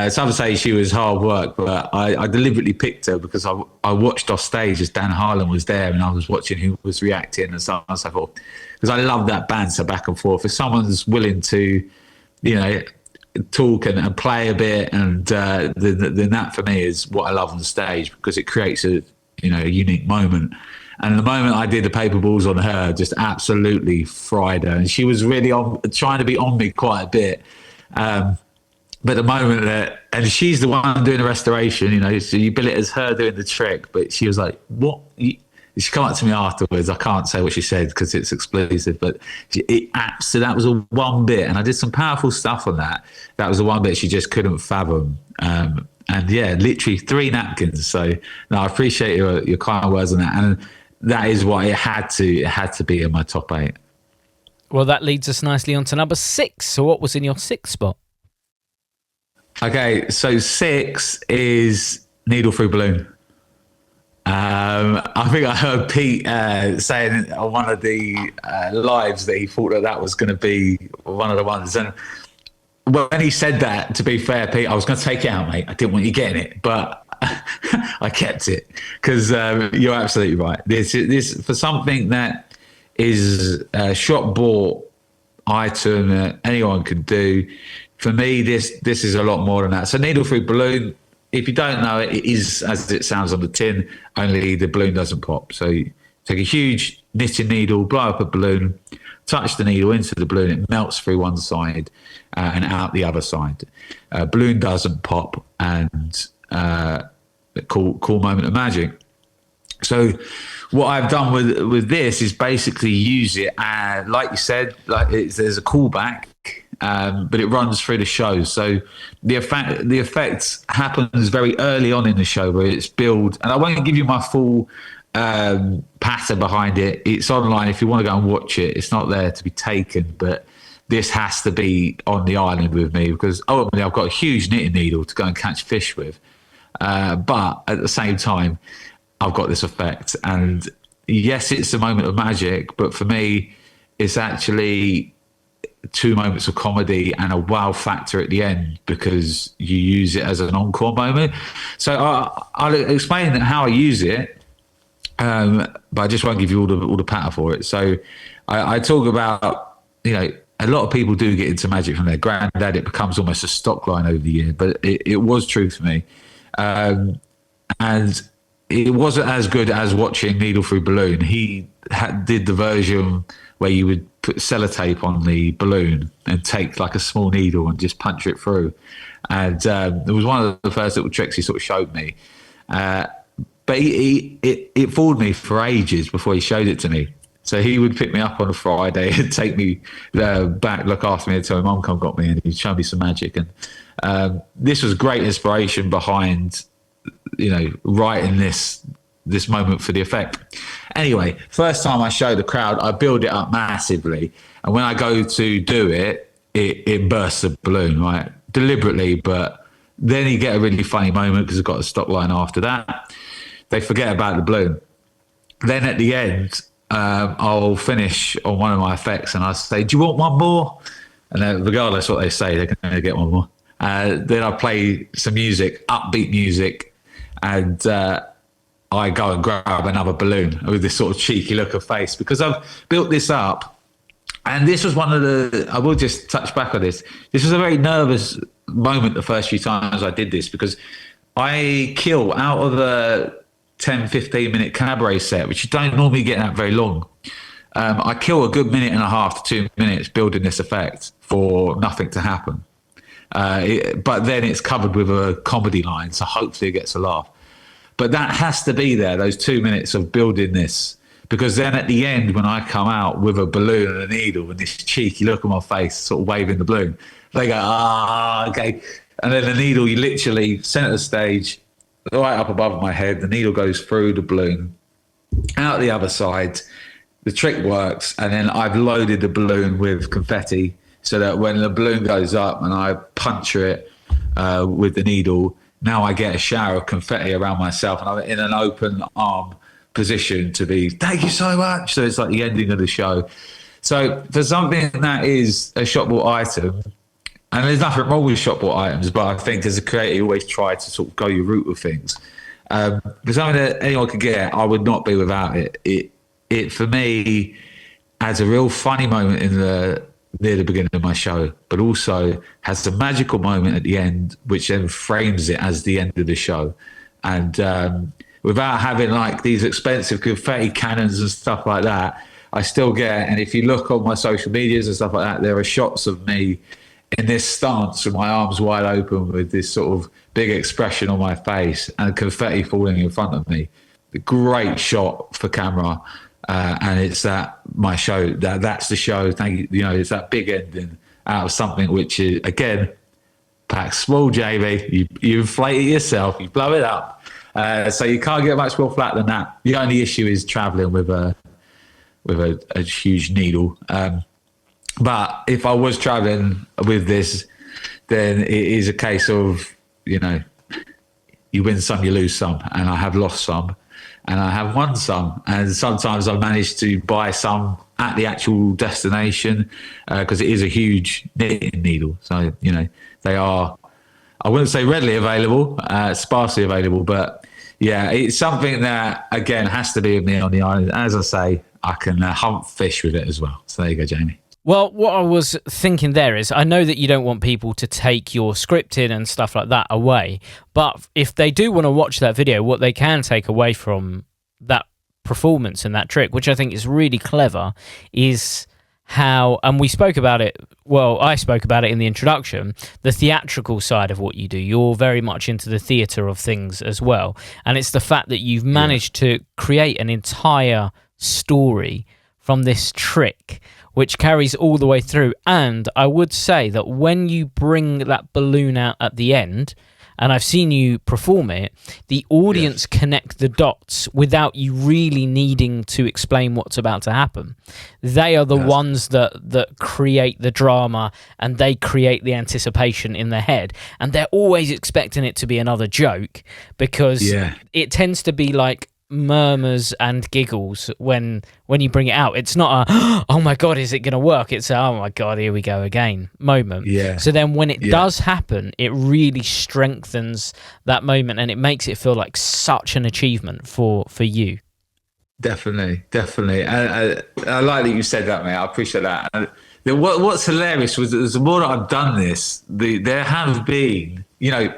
Some say she was hard work, but I deliberately picked her because I watched off stage as Dan Harlan was there, and I was watching who was reacting and so on and so forth. Because I love that banter back and forth. If someone's willing to, talk and play a bit, and then that for me is what I love on stage, because it creates a unique moment. And the moment I did the paper balls on her, just absolutely fried her, and she was really trying to be on me quite a bit. But the moment and she's the one doing the restoration, so you bill it as her doing the trick, but she was like, what? She came up to me afterwards. I can't say what she said because it's explosive, but so that was a one bit. And I did some powerful stuff on that. That was the one bit she just couldn't fathom. And literally 3 napkins. So no, I appreciate your kind words on that. And that is why it had to be in my top 8. Well, that leads us nicely on to number 6. So what was in your 6th spot? Okay, so 6 is Needle Through Balloon. I think I heard Pete saying on one of the lives that he thought that was going to be one of the ones. And when he said that, to be fair, Pete, I was going to take it out, mate. I didn't want you getting it, but I kept it because you're absolutely right. This for something that is a shop bought item that anyone could do. For me, this is a lot more than that. So Needle Through Balloon, if you don't know it, it is as it sounds on the tin, only the balloon doesn't pop. So you take a huge knitting needle, blow up a balloon, touch the needle into the balloon, it melts through one side and out the other side. Balloon doesn't pop, and cool moment of magic. So what I've done with this is basically use it, like you said, there's a callback. But it runs through the show, so the effect happens very early on in the show where it's build. And I won't give you my full pattern behind it. It's online if you want to go and watch it. It's not there to be taken, but this has to be on the island with me because ultimately I've got a huge knitting needle to go and catch fish with. But at the same time, I've got this effect, and yes, it's a moment of magic, but for me, it's actually 2 moments of comedy and a wow factor at the end because you use it as an encore moment. So I'll explain how I use it, but I just won't give you all the patter for it. So I talk about, a lot of people do get into magic from their granddad. It becomes almost a stock line over the year, but it was true for me. And it wasn't as good as watching Needle Through Balloon. He did the version where you would put sellotape on the balloon and take like a small needle and just punch it through. And it was one of the first little tricks he sort of showed me. But it fooled me for ages before he showed it to me. So he would pick me up on a Friday and take me back, look after me until my mum come got me, and he'd show me some magic. And this was great inspiration behind, writing this moment for the effect. Anyway, first time I show the crowd, I build it up massively. And when I go to do it, it bursts the balloon, right? Deliberately, but then you get a really funny moment because I've got a stock line after that. they forget about the balloon. Then at the end, I'll finish on one of my effects and I say, do you want one more? And then regardless what they say, they're going to get one more. Then I play some music, upbeat music, and I go and grab another balloon with this sort of cheeky look of face, because I've built this up. And this was one of the, I will just touch back on this. This was a very nervous moment the first few times I did this, because I kill out of a 10, 15 minute cabaret set, which you don't normally get that very long. I kill a good minute and a half to 2 minutes building this effect for nothing to happen. But then it's covered with a comedy line, so hopefully it gets a laugh. But that has to be there, those 2 minutes of building this, because then at the end, when I come out with a balloon and a needle and this cheeky look on my face, sort of waving the balloon, they go, okay. And then the needle, you literally center the stage, right up above my head, the needle goes through the balloon, out the other side, the trick works, and then I've loaded the balloon with confetti so that when the balloon goes up and I puncture it with the needle, now I get a shower of confetti around myself and I'm in an open arm position to be, thank you so much. So it's like the ending of the show. So for something that is a shop bought item, and there's nothing wrong with shop bought items, but I think as a creator, you always try to sort of go your route with things. For something that anyone could get, I would not be without it. It for me adds a real funny moment near the beginning of my show, but also has a magical moment at the end, which then frames it as the end of the show. And without having like these expensive confetti cannons and stuff like that, I still get, and if you look on my social medias and stuff like that, there are shots of me in this stance with my arms wide open with this sort of big expression on my face and confetti falling in front of me. A great shot for camera. And it's that my show, that's the show. Thank you. You know, it's that big ending out of something which is, again, packed small, Jamie. You inflate it yourself, you blow it up. So you can't get much more flat than that. The only issue is traveling with a huge needle. But if I was traveling with this, then it is a case of, you know, you win some, you lose some, and I have lost some. And I have won some, and sometimes I've managed to buy some at the actual destination because it is a huge knitting needle. So, you know, they are, I wouldn't say readily available, sparsely available, but yeah, it's something that, again, has to be with me on the island. As I say, I can hunt fish with it as well. So there you go, Jamie. Well, what I was thinking there is, I know that you don't want people to take your scripting and stuff like that away, but if they do want to watch that video, what they can take away from that performance and that trick, which I think is really clever, is how, and we spoke about it, well, I spoke about it in the introduction, the theatrical side of what you do. You're very much into the theatre of things as well. And it's the fact that you've managed to create an entire story from this trick, which carries all the way through. And I would say that when you bring that balloon out at the end, and I've seen you perform it, the audience connect the dots without you really needing to explain what's about to happen. They are the ones that create the drama, and they create the anticipation in their head. And they're always expecting it to be another joke, because it tends to be like murmurs and giggles when you bring it out. It's not a oh my god, is it gonna work? It's a oh my god, here we go again moment. So then when it does happen, it really strengthens that moment, and it makes it feel like such an achievement for you. Definitely I like that you said that, mate. I appreciate that. And what's hilarious was the more that I've done this, there have been, you know,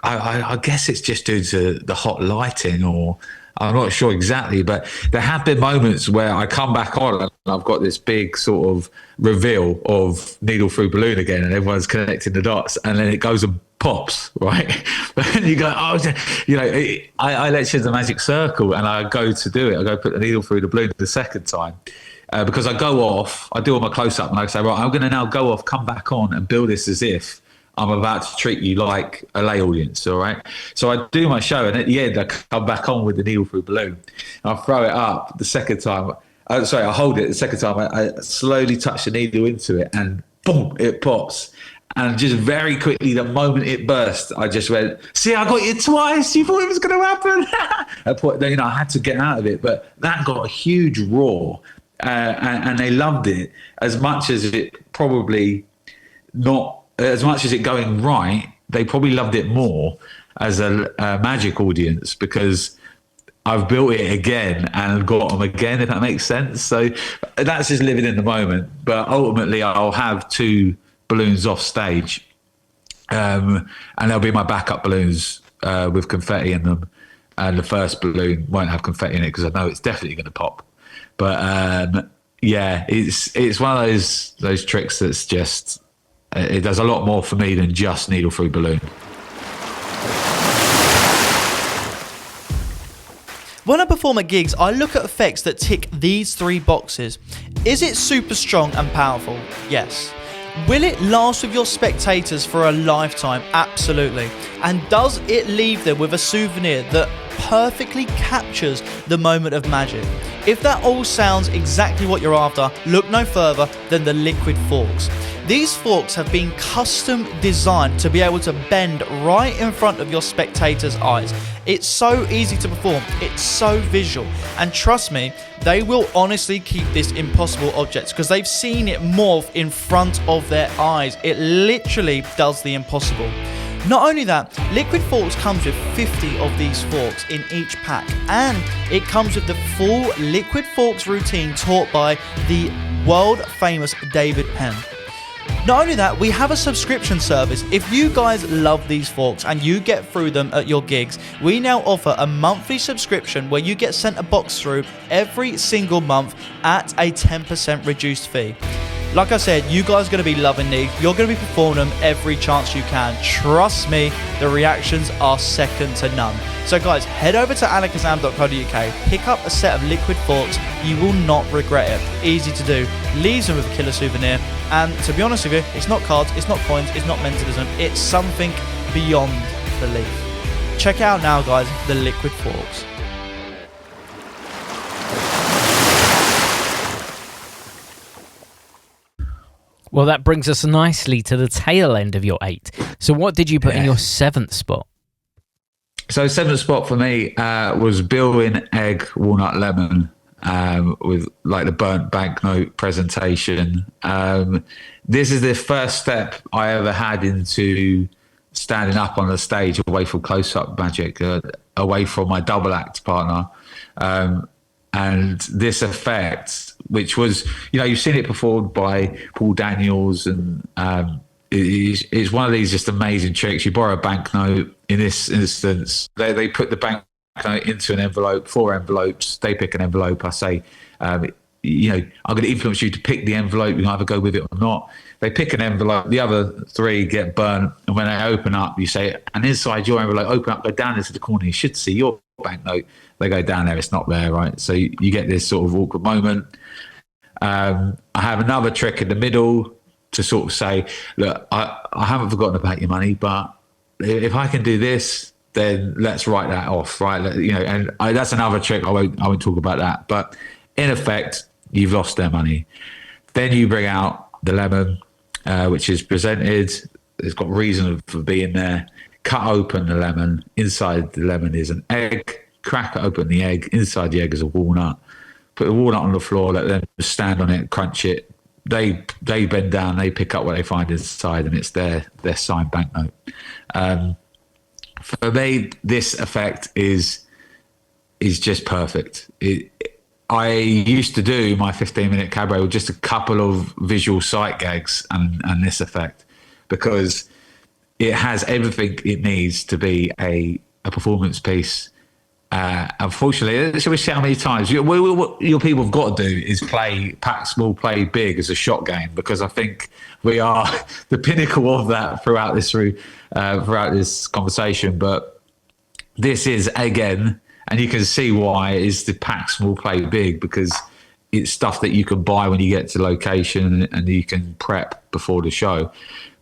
I guess it's just due to the hot lighting, or I'm not sure exactly, but there have been moments where I come back on and I've got this big sort of reveal of needle through balloon again, and everyone's connecting the dots, and then it goes and pops, right? But then you go, oh, you know, I lecture the magic circle, and I go to do it. I go put the needle through the balloon the second time. Because I go off, I do all my close-up, and I say, right, I'm going to now go off, come back on, and build this as if I'm about to treat you like a lay audience, all right? So I do my show, and at the end, I come back on with the needle through balloon. I throw it up the second time. I hold it the second time. I slowly touch the needle into it, and boom, it pops. And just very quickly, the moment it burst, I just went, "See, I got you twice. You thought it was going to happen." I had to get out of it, but that got a huge roar, and they loved it as much as it probably not as much as it going right. They probably loved it more as a Magic audience because I've built it again and got them again, if that makes sense. So that's just living in the moment. But ultimately, I'll have 2 balloons off stage, and they'll be my backup balloons with confetti in them. And the first balloon won't have confetti in it because I know it's definitely going to pop. But yeah, it's one of those tricks that's just it does a lot more for me than just needle through balloon. When I perform at gigs, I look at effects that tick these 3 boxes. Is it super strong and powerful? Yes. Will it last with your spectators for a lifetime? Absolutely. And does it leave them with a souvenir that perfectly captures the moment of magic? If that all sounds exactly what you're after, look no further than the liquid forks. These forks have been custom designed to be able to bend right in front of your spectators' eyes. It's so easy to perform, it's so visual, and trust me, they will honestly keep this impossible object because they've seen it morph in front of their eyes. It literally does the impossible. Not only that, Liquid Forks comes with 50 of these forks in each pack, and it comes with the full Liquid Forks routine taught by the world famous David Penn. Not only that, we have a subscription service. If you guys love these forks and you get through them at your gigs, we now offer a monthly subscription where you get sent a box through every single month at a 10% reduced fee. Like I said, you guys are going to be loving these. You're going to be performing them every chance you can. Trust me, the reactions are second to none. So guys, head over to alakazam.co.uk, pick up a set of Liquid Forks. You will not regret it. Easy to do. Leaves them with a killer souvenir. And to be honest with you, it's not cards, it's not coins, it's not mentalism. It's something beyond belief. Check it out now, guys, the Liquid Forks. Well, that brings us nicely to the tail end of your 8. So what did you put in your 7th spot? So 7th spot for me was Bill-in egg, walnut, lemon, with like the burnt banknote presentation. This is the first step I ever had into standing up on the stage away from close-up magic, away from my double act partner. And this effect, which was, you've seen it performed by Paul Daniels, and it's one of these just amazing tricks. You borrow a banknote. In this instance, they put the banknote into an envelope, 4 envelopes. They pick an envelope. I say, I'm going to influence you to pick the envelope. You can either go with it or not. They pick an envelope. The other 3 get burnt. And when they open up, you say, and inside your envelope, open up, go down into the corner. You should see your banknote. They go down there. It's not there, right? So you get this sort of awkward moment. I have another trick in the middle to sort of say, look, I haven't forgotten about your money, but if I can do this, then let's write that off, right? And that's another trick. I won't talk about that. But in effect, you've lost their money. Then you bring out the lemon, which is presented. It's got reason for being there. Cut open the lemon. Inside the lemon is an egg. Crack open the egg. Inside the egg is a walnut. Put the walnut on the floor. Let them stand on it. Crunch it. They bend down. They pick up what they find inside, and it's their signed banknote. For me, this effect is just perfect. I used to do my 15-minute cabaret with just a couple of visual sight gags and this effect, because it has everything it needs to be a performance piece. Unfortunately, shall we say how many times what your people have got to do is play pack small, play big as a shot game, because I think we are the pinnacle of that throughout this conversation. But this is, again, and you can see why, is the pack small, play big, because it's stuff that you can buy when you get to location and you can prep before the show.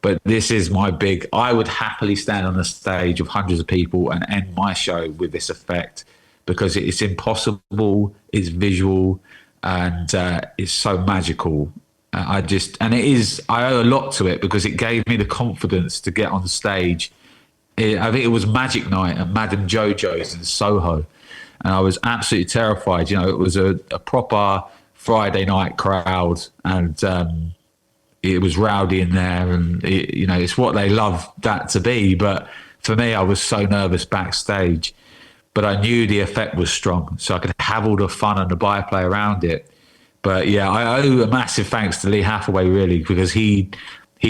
But this is my big, I would happily stand on a stage of hundreds of people and end my show with this effect, because it's impossible, it's visual, and it's so magical. I owe a lot to it because it gave me the confidence to get on stage. I think it was Magic Night at Madame Jojo's in Soho, and I was absolutely terrified. You know, it was a proper Friday night crowd, and it was rowdy in there, and it's what they love that to be. But for me, I was so nervous backstage, but I knew the effect was strong, so I could have all the fun and the byplay around it. But yeah, I owe a massive thanks to Lee Hathaway, really, because he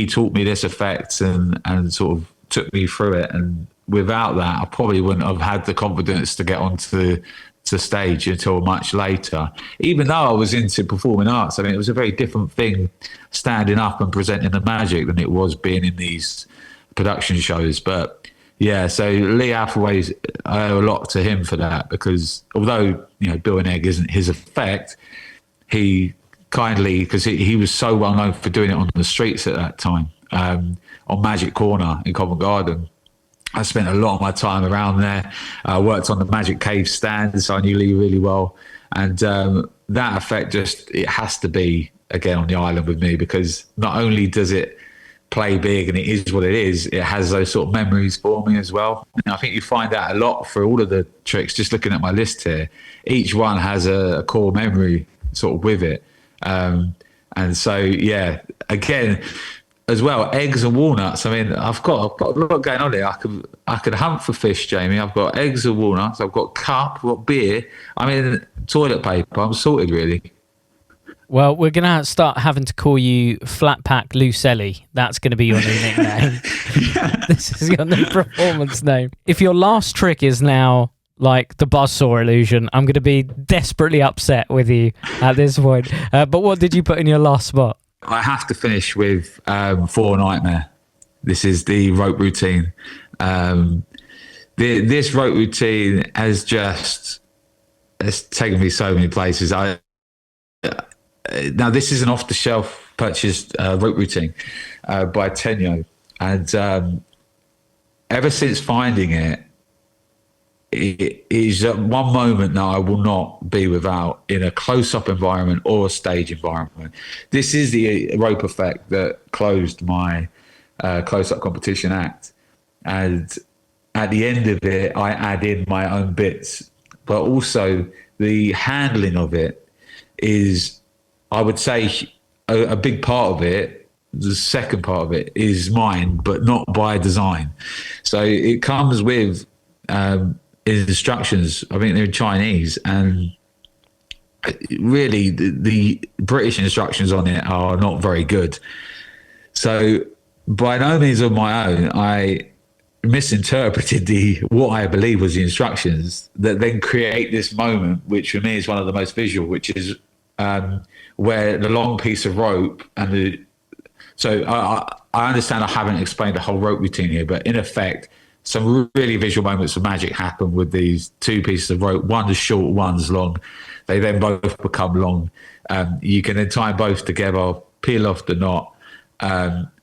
taught me this effect and sort of took me through it. And without that, I probably wouldn't have had the confidence to get onto stage until much later. Even though I was into performing arts, I mean, it was a very different thing standing up and presenting the magic than it was being in these production shows. But yeah, so Lee Hathaway's, I owe a lot to him for that, because although, Bill and Egg isn't his effect, he kindly, because he was so well known for doing it on the streets at that time, on Magic Corner in Covent Garden. I spent a lot of my time around there. I worked on the Magic Cave stand, so I knew Lee really well. And that effect it has to be, again, on the island with me, because not only does it play big and it is what it is, it has those sort of memories for me as well. And I think you find out a lot for all of the tricks, just looking at my list here. Each one has a core memory sort of with it. And so, yeah, again, as well, eggs and walnuts. I mean, I've got a lot going on here. I could hunt for fish, Jamie. I've got eggs and walnuts. I've got cup. I've got beer. I mean, toilet paper. I'm sorted, really. Well, we're going to start having to call you Flat Pack Loosley. That's going to be your new nickname. This is your new performance name. If your last trick is now like the buzzsaw illusion, I'm going to be desperately upset with you at this point. But what did you put in your last spot? I have to finish with For Nightmare. This is the rope routine. This rope routine it's taken me so many places. Now, this is an off-the-shelf purchased rope routine by Tenyo. And ever since finding it, it is one moment that I will not be without in a close-up environment or a stage environment. This is the rope effect that closed my close-up competition act. And at the end of it, I add in my own bits. But also the handling of it is, I would say, a big part of it. The second part of it is mine, but not by design. So it comes with instructions. I think they're in Chinese, and really the British instructions on it are not very good. So by no means on my own, I misinterpreted what I believe was the instructions that then create this moment, which for me is one of the most visual, which is where the long piece of rope and so I understand I haven't explained the whole rope routine here, but in effect, some really visual moments of magic happen with these two pieces of rope. One is short, one's long. They then both become long. You can then tie both together, peel off the knot,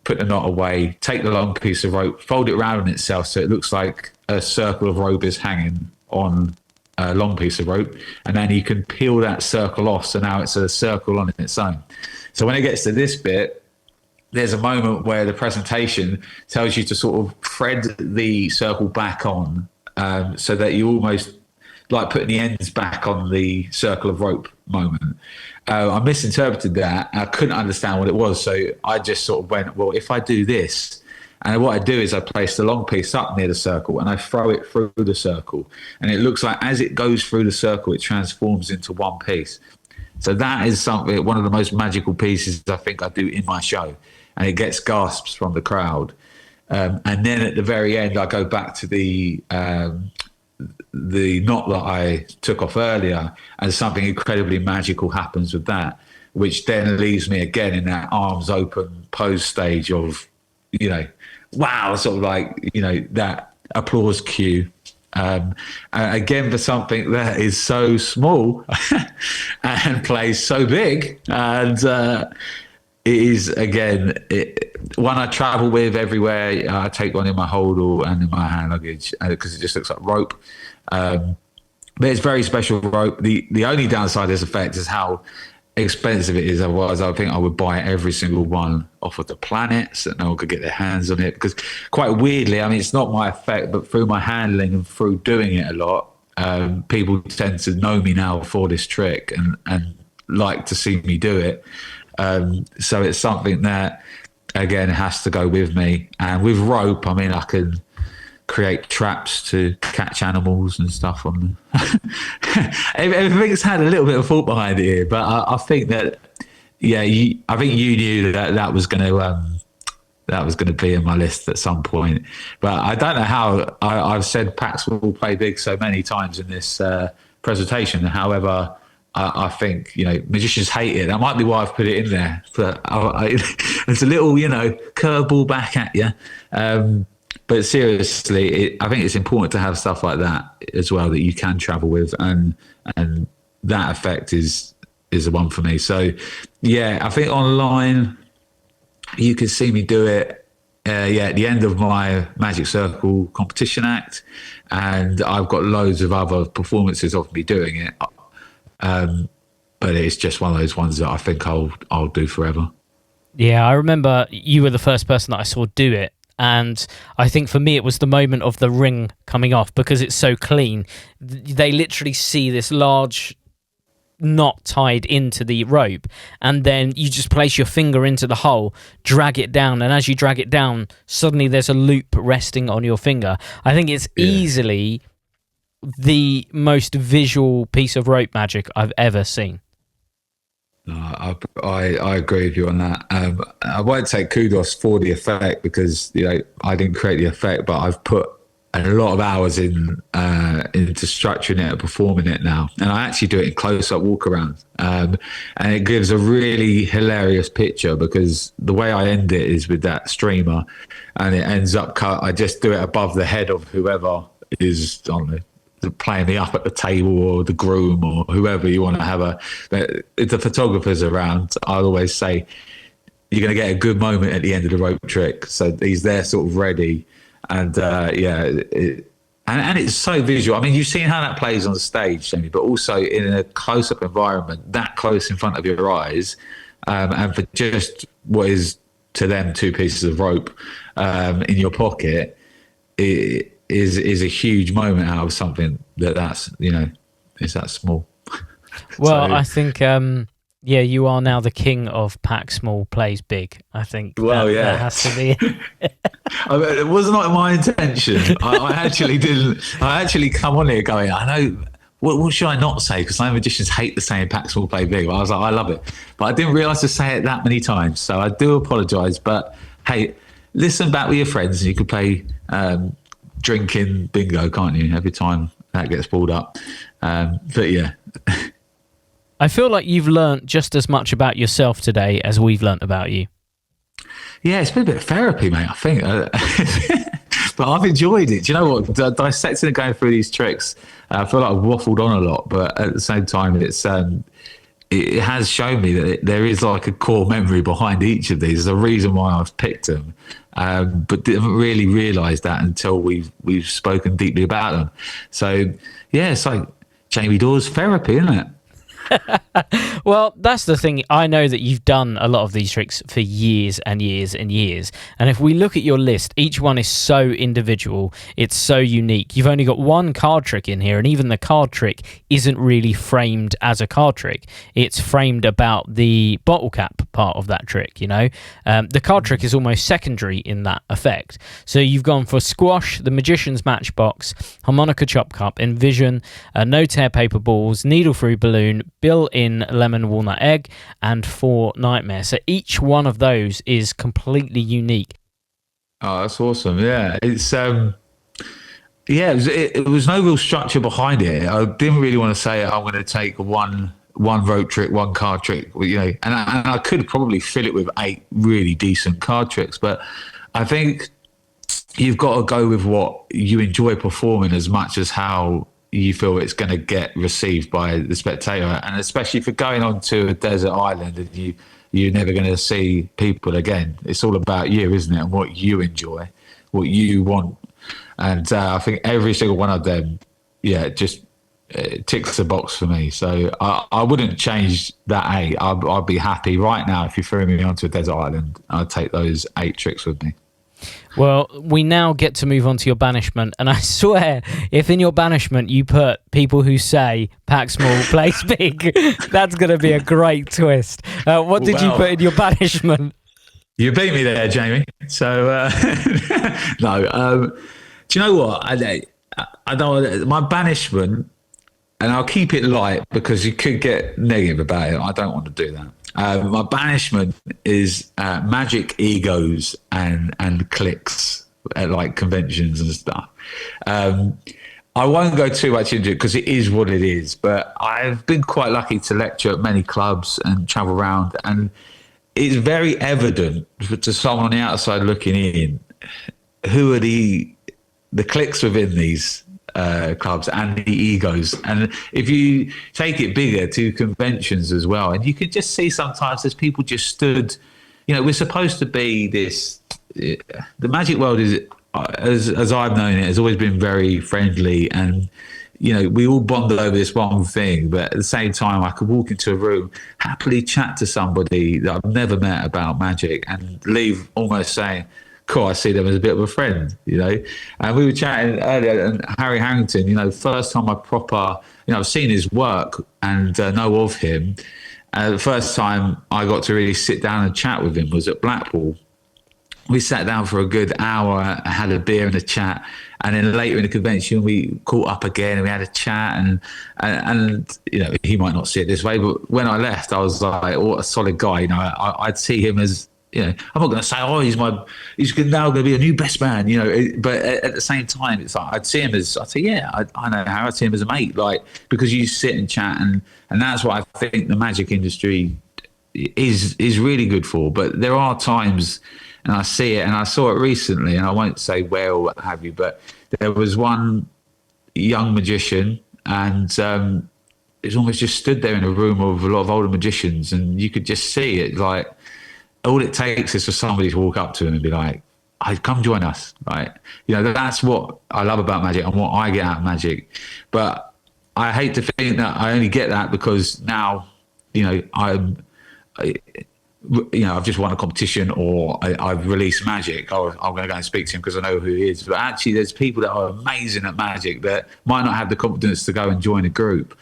put the knot away, take the long piece of rope, fold it around on itself so it looks like a circle of rope is hanging on a long piece of rope, and then you can peel that circle off, so now it's a circle on its own. So when it gets to this bit, there's a moment where the presentation tells you to sort of thread the circle back on, so that you almost like putting the ends back on the circle of rope moment. I misinterpreted that. I couldn't understand what it was, so I just sort of went, well, if I do this, and what I do is I place the long piece up near the circle and I throw it through the circle, and it looks like as it goes through the circle, it transforms into one piece. So that is something, one of the most magical pieces I think I do in my show, and it gets gasps from the crowd. And then at the very end, I go back to the knot that I took off earlier, and something incredibly magical happens with that, which then leaves me again in that arms open pose stage of, you know, wow, sort of like, you know, that applause cue. Again, for something that is so small and plays so big, and it is, again, one I travel with everywhere. I take one in my hold and in my hand luggage because it just looks like rope. But it's very special rope. The only downside of this effect is how expensive it is. Otherwise, I think I would buy every single one off of the planet so that no one could get their hands on it. Because quite weirdly, I mean, it's not my effect, but through my handling and through doing it a lot, people tend to know me now for this trick and like to see me do it. So it's something that, again, has to go with me. And with rope, I mean, I can create traps to catch animals and stuff on them. Everything's had a little bit of thought behind it here, but I think that, yeah, I think you knew that was going to be in my list at some point. But I don't know how. I've said packs will play big so many times in this presentation. However, I think, magicians hate it. That might be why I've put it in there. But it's a little, curveball back at you. But seriously, I think it's important to have stuff like that as well that you can travel with, and that effect is the one for me. So, yeah, I think online you can see me do it. At the end of my Magic Circle competition act, and I've got loads of other performances of me doing it. But it's just one of those ones that I think I'll do forever. Yeah, I remember you were the first person that I saw do it. And I think for me, it was the moment of the ring coming off because it's so clean. They literally see this large knot tied into the rope, and then you just place your finger into the hole, drag it down, and as you drag it down, suddenly there's a loop resting on your finger. I think it's easily the most visual piece of rope magic I've ever seen. I agree with you on that. I won't take kudos for the effect because I didn't create the effect, but I've put a lot of hours into structuring it and performing it now. And I actually do it in close-up walk-around, and it gives a really hilarious picture because the way I end it is with that streamer, and it ends up cut. I just do it above the head of whoever is on playing me up at the table, or the groom, or whoever you want to have if the photographer's around, I always say you're going to get a good moment at the end of the rope trick, so he's there sort of ready. And and it's so visual. I mean, you've seen how that plays on the stage, Jamie, but also in a close-up environment that close in front of your eyes, and for just what is to them 2 pieces of rope in your pocket, it is a huge moment out of something that's is that small. Well, I think you are now the king of pack small plays big. I think that has to be it was not my intention. I actually didn't. I actually come on here going, I know what should I not say, because some magicians hate the saying pack small play big. I was like, I love it, but I didn't realise to say it that many times, so I do apologise. But hey, listen back with your friends and you could play drinking bingo, can't you, every time that gets pulled up. But yeah. I feel like you've learnt just as much about yourself today as we've learnt about you. Yeah, it's been a bit of therapy, mate, I think. But I've enjoyed it. Do you know what? Dissecting and going through these tricks, I feel like I've waffled on a lot, but at the same time, it has shown me that there is like a core memory behind each of these. There's a reason why I've picked them, but didn't really realise that until we've spoken deeply about them. So yeah, it's like Jamie Dawes therapy, isn't it? Well, that's the thing. I know that you've done a lot of these tricks for years and years and years. And if we look at your list, each one is so individual. It's so unique. You've only got one card trick in here, and even the card trick isn't really framed as a card trick. It's framed about the bottle cap part of that trick, The card trick is almost secondary in that effect. So you've gone for Squash, the Magician's Matchbox, Harmonica Chop Cup, Envision, No Tear Paper Balls, Needle Through Balloon, Built-in Lemon Walnut Egg, and 4 Nightmare. So each one of those is completely unique. Oh, that's awesome. Yeah, it's it was no real structure behind it. I didn't really want to say I'm going to take one rope trick, one card trick, and I could probably fill it with 8 really decent card tricks, but I think you've got to go with what you enjoy performing as much as how you feel it's going to get received by the spectator. And especially if you're going on to a desert island and you're never going to see people again, it's all about you, isn't it? And what you enjoy, what you want. And I think every single one of them, just it ticks the box for me. So I wouldn't change that 8. I'd be happy right now if you threw me onto a desert island. I'd take those 8 tricks with me. Well, we now get to move on to your banishment, and I swear, if in your banishment you put people who say "pack small, place big," that's going to be a great twist. What did you put in your banishment? You beat me there, Jamie. So no. Do you know what? I don't. My banishment, and I'll keep it light because you could get negative about it. I don't want to do that. My banishment is magic egos and cliques at like conventions and stuff. I won't go too much into it because it is what it is, but I've been quite lucky to lecture at many clubs and travel around, and it's very evident to someone on the outside looking in who are the cliques within these clubs and the egos. And if you take it bigger to conventions as well, and you could just see sometimes there's people just stood, we're supposed to be this, the magic world is, as I've known it, has always been very friendly, and we all bonded over this one thing. But at the same time, I could walk into a room, happily chat to somebody that I've never met about magic, and leave almost saying, cool, I see them as a bit of a friend, And we were chatting earlier, and Harry Harrington, first time I proper, I've seen his work and know of him. The first time I got to really sit down and chat with him was at Blackpool. We sat down for a good hour, had a beer and a chat, and then later in the convention we caught up again and we had a chat, and he might not see it this way, but when I left, I was like, what a solid guy. I'd see him as, I'm not going to say, he's now going to be a new best man, but at the same time, it's like, I'd say, yeah, I know how. I'd see him as a mate, like, because you sit and chat, and that's what I think the magic industry is really good for. But there are times, and I see it, and I saw it recently, and I won't say where or what have you, but there was one young magician, and he's almost just stood there in a room of a lot of older magicians, and you could just see it, like, all it takes is for somebody to walk up to him and be like, "Hey, come join us." Right? That's what I love about magic and what I get out of magic. But I hate to think that I only get that because now, I've just won a competition, or I've released magic. I'm going to go and speak to him because I know who he is. But actually, there's people that are amazing at magic that might not have the confidence to go and join a group.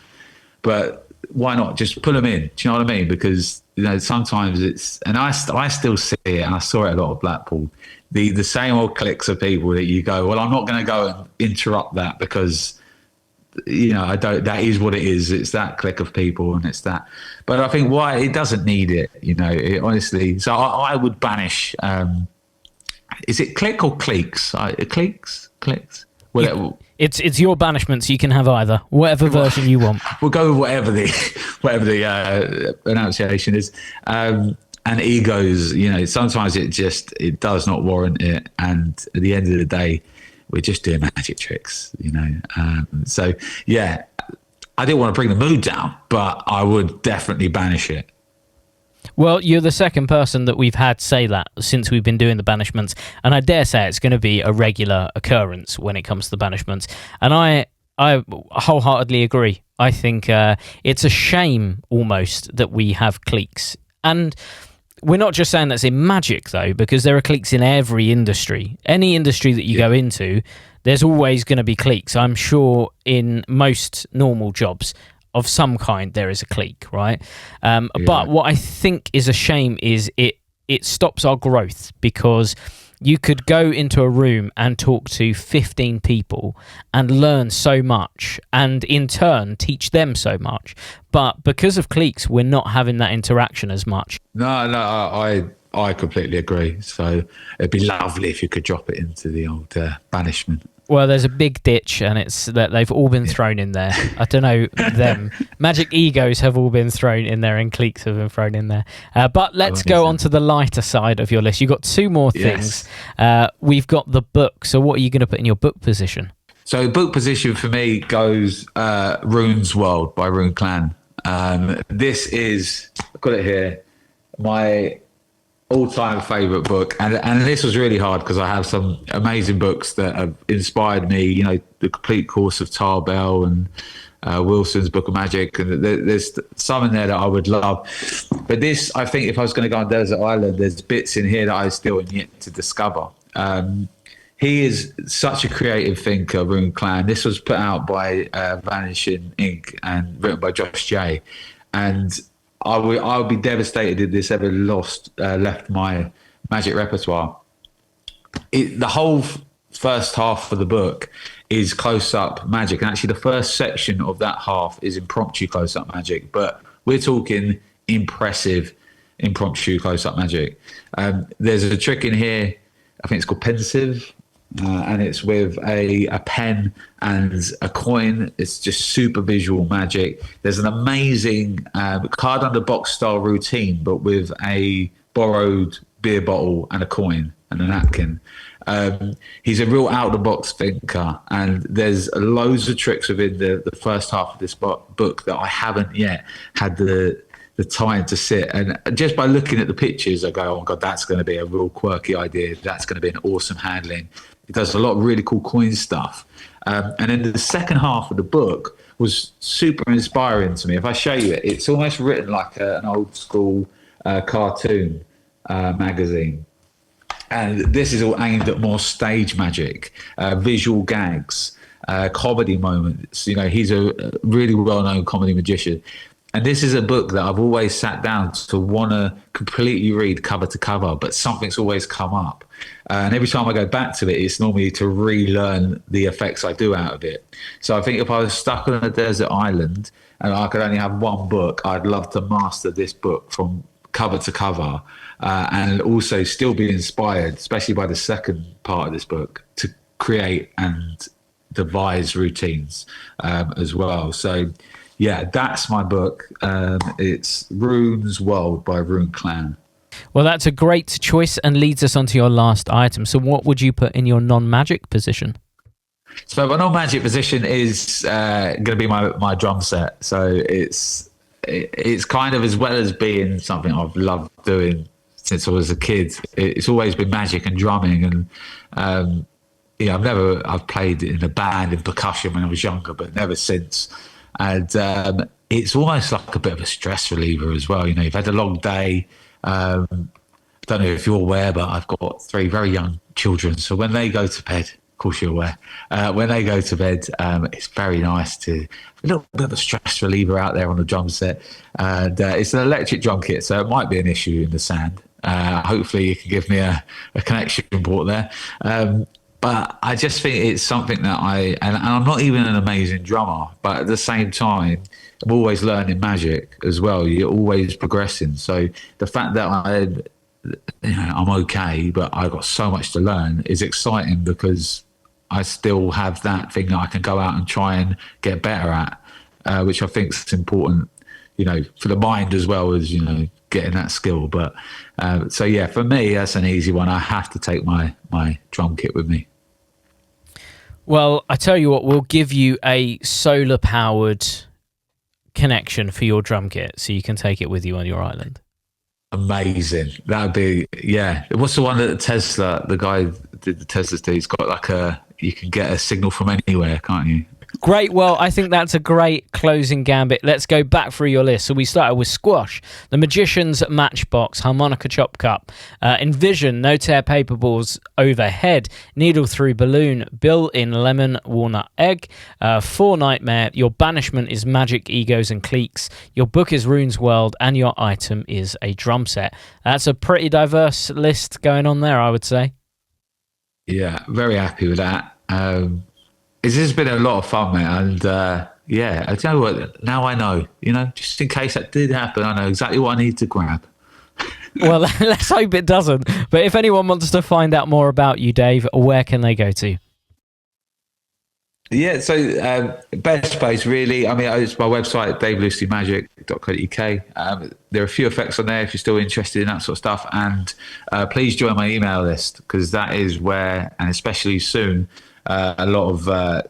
But why not just pull them in? Do you know what I mean? Because sometimes it's, and I still see it, and I saw it a lot at Blackpool. The same old cliques of people that you go, well, I'm not going to go and interrupt that because I don't. That is what it is. It's that clique of people, and it's that. But I think why it doesn't need it. Honestly. So I would banish. Is it clique or cliques? Cliques. Well, it's your banishment, so you can have either, whatever version you want. We'll go with whatever the pronunciation is. And egos, sometimes it does not warrant it. And at the end of the day, we're just doing magic tricks, So yeah, I didn't want to bring the mood down, but I would definitely banish it. Well, you're the second person that we've had say that since we've been doing the banishments, and I dare say it's going to be a regular occurrence when it comes to the banishments. And I wholeheartedly agree. I think it's a shame almost that we have cliques. And we're not just saying that's in magic, though, because there are cliques in every industry. Any industry that you go into, there's always going to be cliques. I'm sure in most normal jobs of some kind, there is a clique, right? But what I think is a shame is it stops our growth, because you could go into a room and talk to 15 people and learn so much, and in turn teach them so much. But because of cliques, we're not having that interaction as much. No, I completely agree. So it'd be lovely if you could drop it into the old banishment. Well, there's a big ditch, and it's that they've all been thrown in there. I don't know them. Magic egos have all been thrown in there, and cliques have been thrown in there. But let's go on to the lighter side of your list. You've got 2 more things. We've got the book. So what are you going to put in your book position? So book position for me goes Rune's World by Rune Clan. This is, I've got it here, my all-time favourite book, and this was really hard because I have some amazing books that have inspired me. The complete course of Tarbell and Wilson's Book of Magic, and there's some in there that I would love. But this, I think, if I was going to go on Desert Island, there's bits in here that I still am yet to discover. He is such a creative thinker, Rune Clan. This was put out by Vanishing Inc. and written by Josh J. And I would be devastated if this ever left my Magic repertoire. The whole first half of the book is close-up magic, and actually the first section of that half is impromptu close-up magic, but we're talking impressive impromptu close-up magic. There's a trick in here, I think it's called pensive, and it's with a pen and a coin. It's just super visual magic. There's an amazing card under box style routine, but with a borrowed beer bottle and a coin and a napkin. He's a real out-of-the-box thinker, and there's loads of tricks within the first half of this book that I haven't yet had the time to sit. And just by looking at the pictures, I go, oh my God, that's going to be a real quirky idea. That's going to be an awesome handling. It does a lot of really cool coin stuff. And then the second half of the book was super inspiring to me. If I show you it, it's almost written like an old school cartoon magazine. And this is all aimed at more stage magic, visual gags, comedy moments. You know, he's a really well-known comedy magician. And this is a book that I've always sat down to want to completely read cover to cover, but something's always come up. And every time I go back to it, it's normally to relearn the effects I do out of it. So I think if I was stuck on a desert island and I could only have one book, I'd love to master this book from cover to cover, and also still be inspired, especially by the second part of this book, to create and devise routines as well. So yeah, that's my book. It's Rune's World by Rune Clan. Well, that's a great choice and leads us on to your last item. So what would you put in your non-magic position? So my non-magic position is going to be my drum set. So it's kind of, as well as being something I've loved doing since I was a kid, it's always been magic and drumming. And yeah, I've played in a band in percussion when I was younger, but never since. And it's almost like a bit of a stress reliever as well. You know, you've had a long day. I don't know if you're aware, but I've got 3 very young children. So when they go to bed, of course you're aware, when they go to bed, it's very nice to have a little bit of a stress reliever out there on the drum set. And it's an electric drum kit, so it might be an issue in the sand. Hopefully you can give me a connection port there. But I just think it's something that and I'm not even an amazing drummer, but at the same time, I'm always learning magic as well. You're always progressing. So the fact that I'm okay, but I've got so much to learn is exciting, because I still have that thing that I can go out and try and get better at, which I think is important, you know, for the mind as well as, you know, getting that skill. But so yeah, for me, that's an easy one. I have to take my drum kit with me. Well, I tell you what, we'll give you a solar-powered connection for your drum kit, so you can take it with you on your island. Amazing. That'd be, yeah. What's the one that Tesla, the guy that did the Tesla thing, he's got like you can get a signal from anywhere, can't you? Great. Well, I think that's a great closing gambit. Let's go back through your list. So we started with Squash, The Magician's Matchbox, Harmonica Chop Cup, Envision, No Tear Paperballs Overhead, Needle Through Balloon, Built-in Lemon Walnut Egg, For Nightmare, your Banishment is Magic Egos and Cliques, your book is Rune's World, and your item is a drum set. That's a pretty diverse list going on there, I would say. Yeah, very happy with that. This has been a lot of fun, mate, and yeah, I tell you what, now I know, you know, just in case that did happen, I know exactly what I need to grab. Well, let's hope it doesn't. But if anyone wants to find out more about you, Dave, where can they go to? Yeah, so best place, really, I mean, it's my website, daveloosleymagic.co.uk. There are a few effects on there if you're still interested in that sort of stuff, and please join my email list, because that is where, and especially soon, a lot of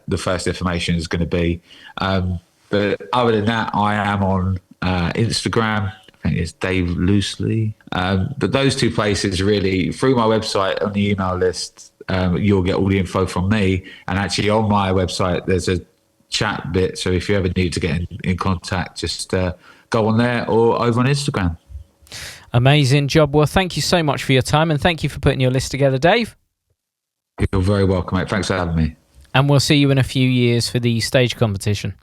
the first information is going to be. But other than that, I am on Instagram. I think it's Dave Loosley. But those 2 places, really, through my website on the email list, you'll get all the info from me. And actually on my website, there's a chat bit. So if you ever need to get in contact, just go on there or over on Instagram. Amazing job. Well, thank you so much for your time, and thank you for putting your list together, Dave. You're very welcome, mate. Thanks for having me. And we'll see you in a few years for the stage competition.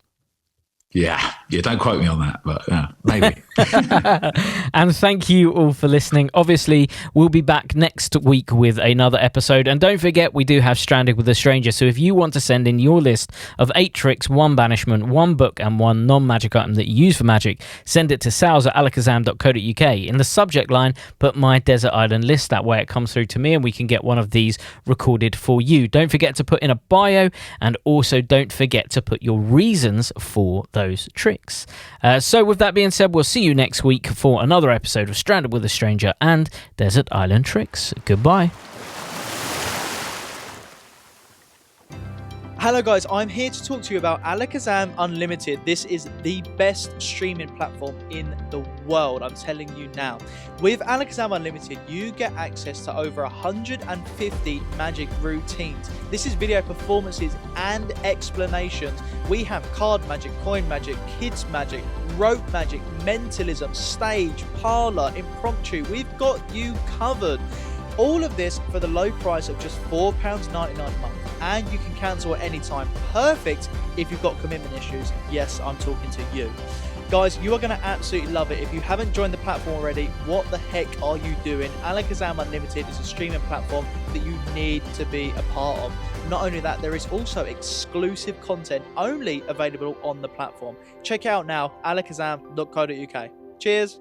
Yeah, don't quote me on that, but maybe. And thank you all for listening. Obviously, we'll be back next week with another episode. And don't forget, we do have Stranded with a Stranger. So if you want to send in your list of 8 tricks, 1 banishment, 1 book, and 1 non-magic item that you use for magic, send it to sales@alakazam.co.uk. In the subject line, put my Desert Island list. That way it comes through to me and we can get one of these recorded for you. Don't forget to put in a bio, and also don't forget to put your reasons for those tricks. So with that being said, we'll see you next week for another episode of Stranded with a Stranger and Desert Island Tricks. Goodbye. Hello guys, I'm here to talk to you about Alakazam Unlimited. This is the best streaming platform in the world, I'm telling you now. With Alakazam Unlimited, you get access to over 150 magic routines. This is video performances and explanations. We have card magic, coin magic, kids magic, rope magic, mentalism, stage, parlor, impromptu. We've got you covered. All of this for the low price of just £4.99 a month, and you can cancel at any time. Perfect if you've got commitment issues. Yes, I'm talking to you. Guys, you are going to absolutely love it. If you haven't joined the platform already, what the heck are you doing? Alakazam Unlimited is a streaming platform that you need to be a part of. Not only that, there is also exclusive content only available on the platform. Check it out now, alakazam.co.uk. Cheers.